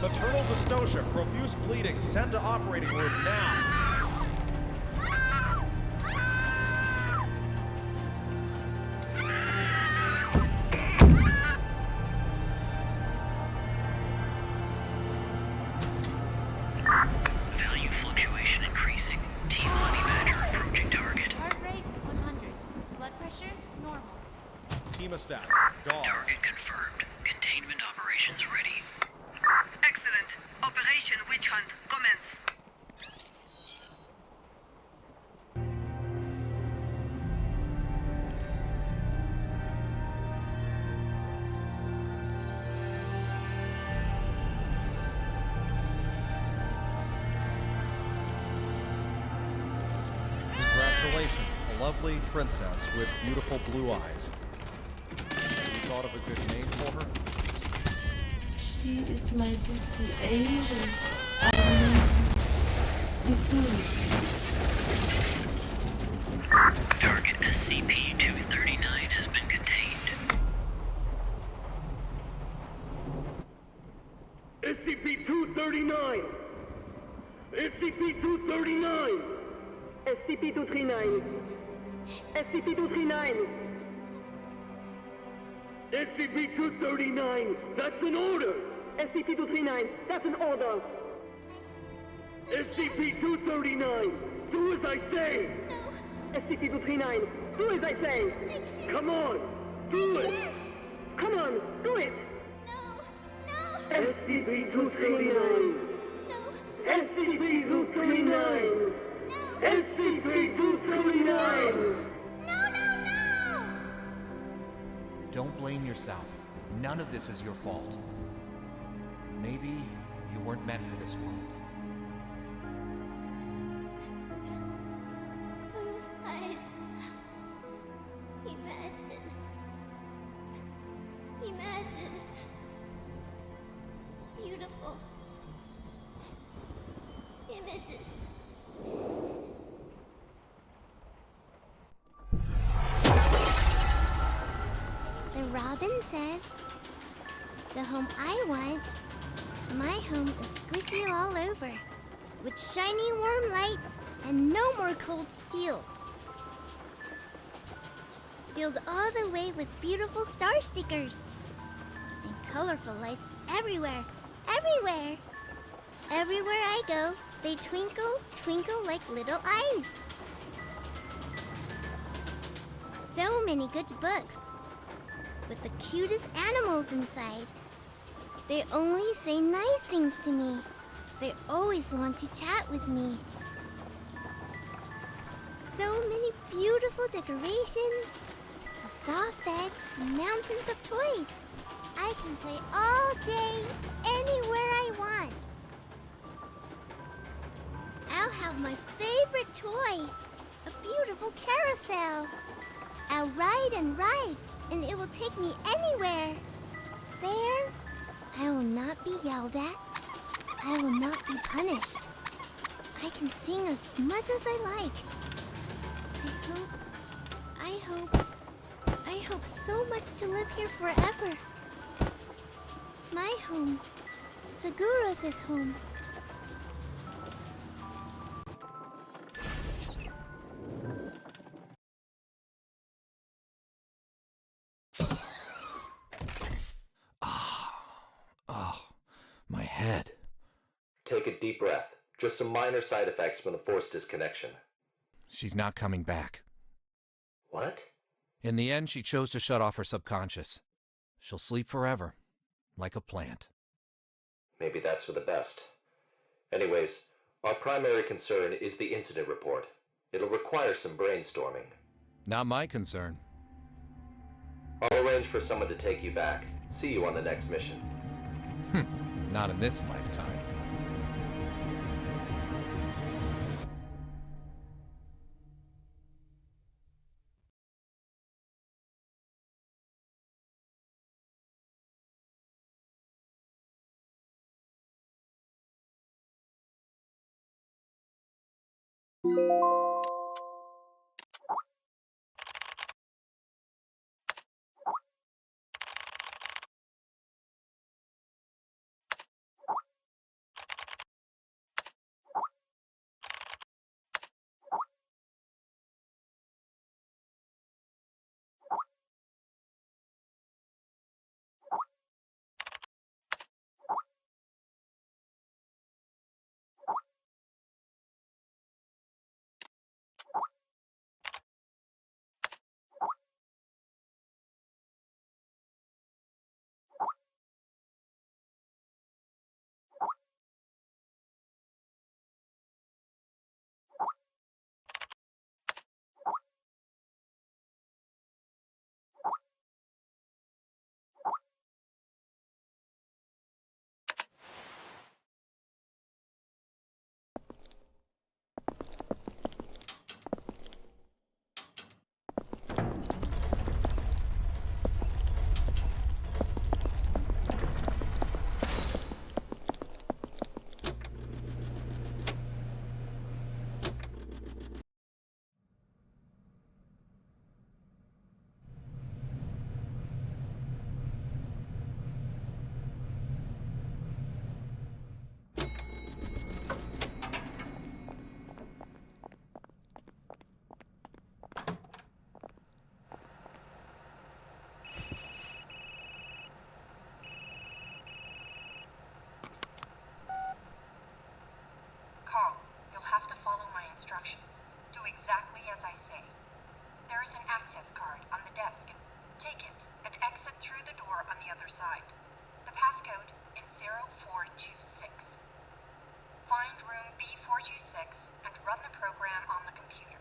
Maternal dystocia, profuse bleeding. Send to operating room now. Value fluctuation increasing. T-Money Badger approaching target. Heart rate 100. Blood pressure normal. Hemostat, gauze. Target confirmed. Containment operations ready. Excellent. Operation Witch Hunt, commence. Congratulations, a lovely princess with beautiful blue eyes. Have you thought of a good name for her? She is my little angel. Target SCP-239 has been contained. SCP-239! SCP-239! SCP-239! SCP-239! SCP-239! That's an order! SCP-239! That's an order! SCP-239! Do as I say! No! SCP-239! Do as I say! Come on! Do it! Come on! Do it! No! No! SCP-239! No! SCP-239! No! SCP-239! Don't blame yourself. None of this is your fault. Maybe you weren't meant for this world. Close eyes. Imagine. Imagine. Beautiful. Images. And Robin says, The home I want. My home is squishy all over, with shiny warm lights and no more cold steel. Filled all the way with beautiful star stickers. And colorful lights everywhere, everywhere. Everywhere I go, they twinkle, twinkle like little eyes. So many good books, with the cutest animals inside. They only say nice things to me. They always want to chat with me. So many beautiful decorations, a soft bed, and mountains of toys. I can play all day, anywhere I want. I'll have my favorite toy, a beautiful carousel. I'll ride and ride, and it will take me anywhere. There, I will not be yelled at. I will not be punished. I can sing as much as I like. I hope so much to live here forever. My home, Seguros' home. My head. Take a deep breath. Just some minor side effects from the force disconnection. She's not coming back. What? In the end, she chose to shut off her subconscious. She'll sleep forever, like a plant. Maybe that's for the best. Anyways, our primary concern is the incident report. It'll require some brainstorming. Not my concern. I'll arrange for someone to take you back. See you on the next mission. Not in this lifetime. Instructions. Do exactly as I say. There is an access card on the desk. Take it and exit through the door on the other side. The passcode is 0426. Find room B426 and run the program on the computer.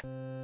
you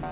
I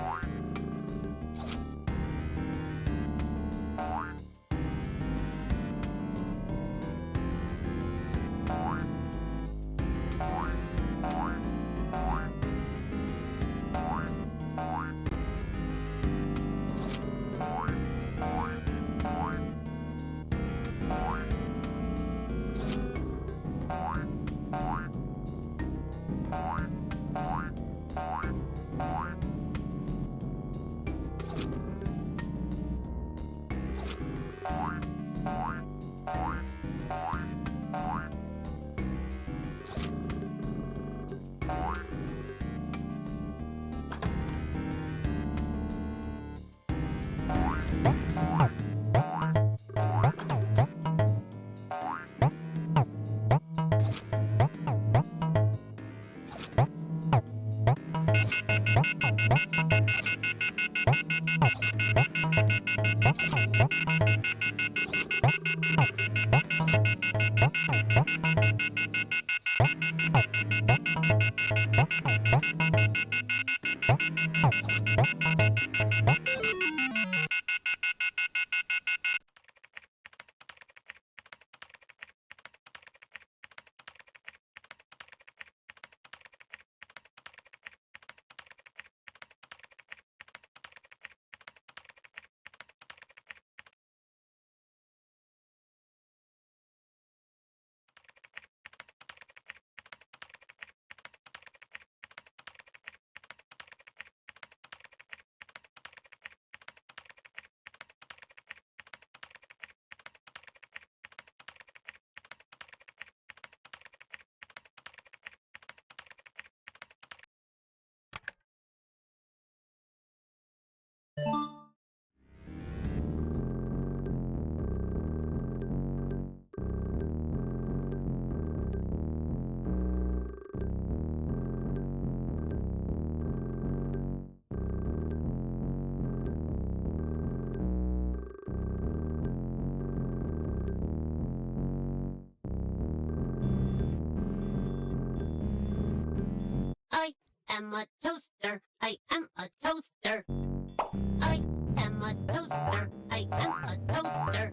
am a toaster. I am a toaster. I am a toaster. I am a toaster.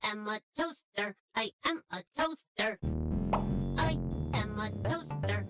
I am a toaster. I am a toaster. I am a toaster. I am a toaster.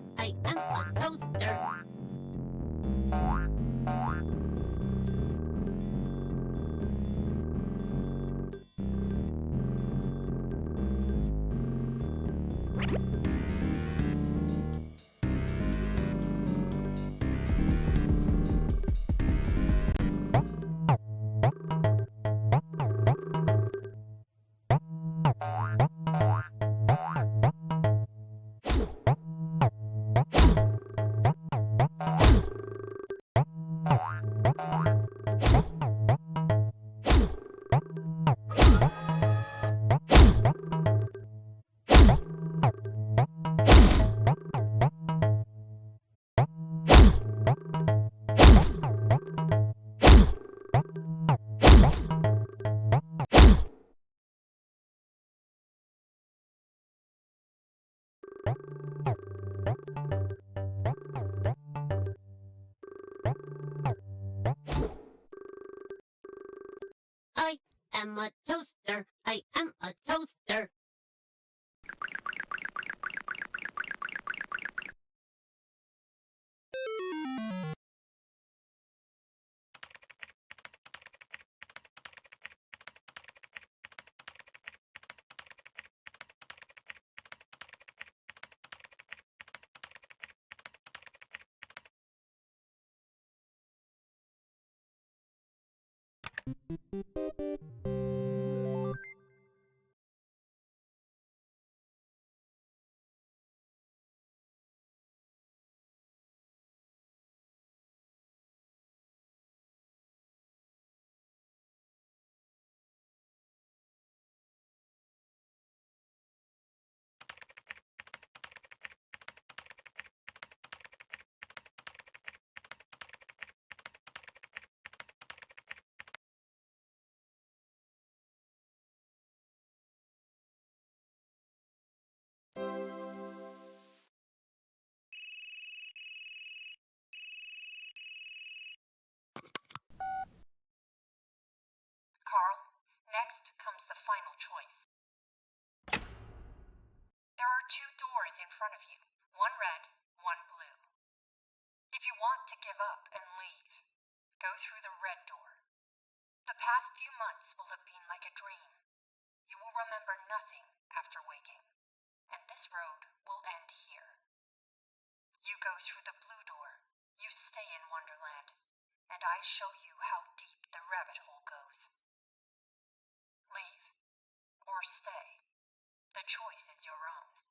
I am a toaster. I am a toaster. give up and leave. Go through the red door. The past few months will have been like a dream. You will remember nothing after waking, and this road will end here. You go through the blue door. You stay in Wonderland, and I show you how deep the rabbit hole goes. Leave or stay. The choice is your own.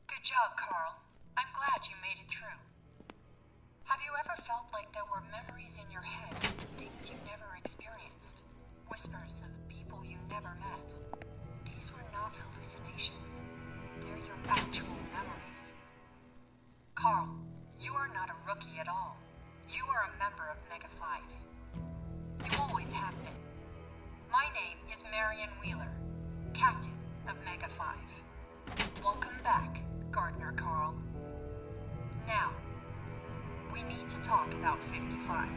Good job, Carl. I'm glad you made it through. Have you ever felt like there were memories in your head, things you never experienced? Whispers of people you never met. These were not hallucinations. They're your actual memories. Carl, you are not a rookie at all. You are a member of Mega 5. You always have been. My name is Marion Wheeler, Captain of Mega 5. Welcome back, Gardener Carl. Now, we need to talk about 55.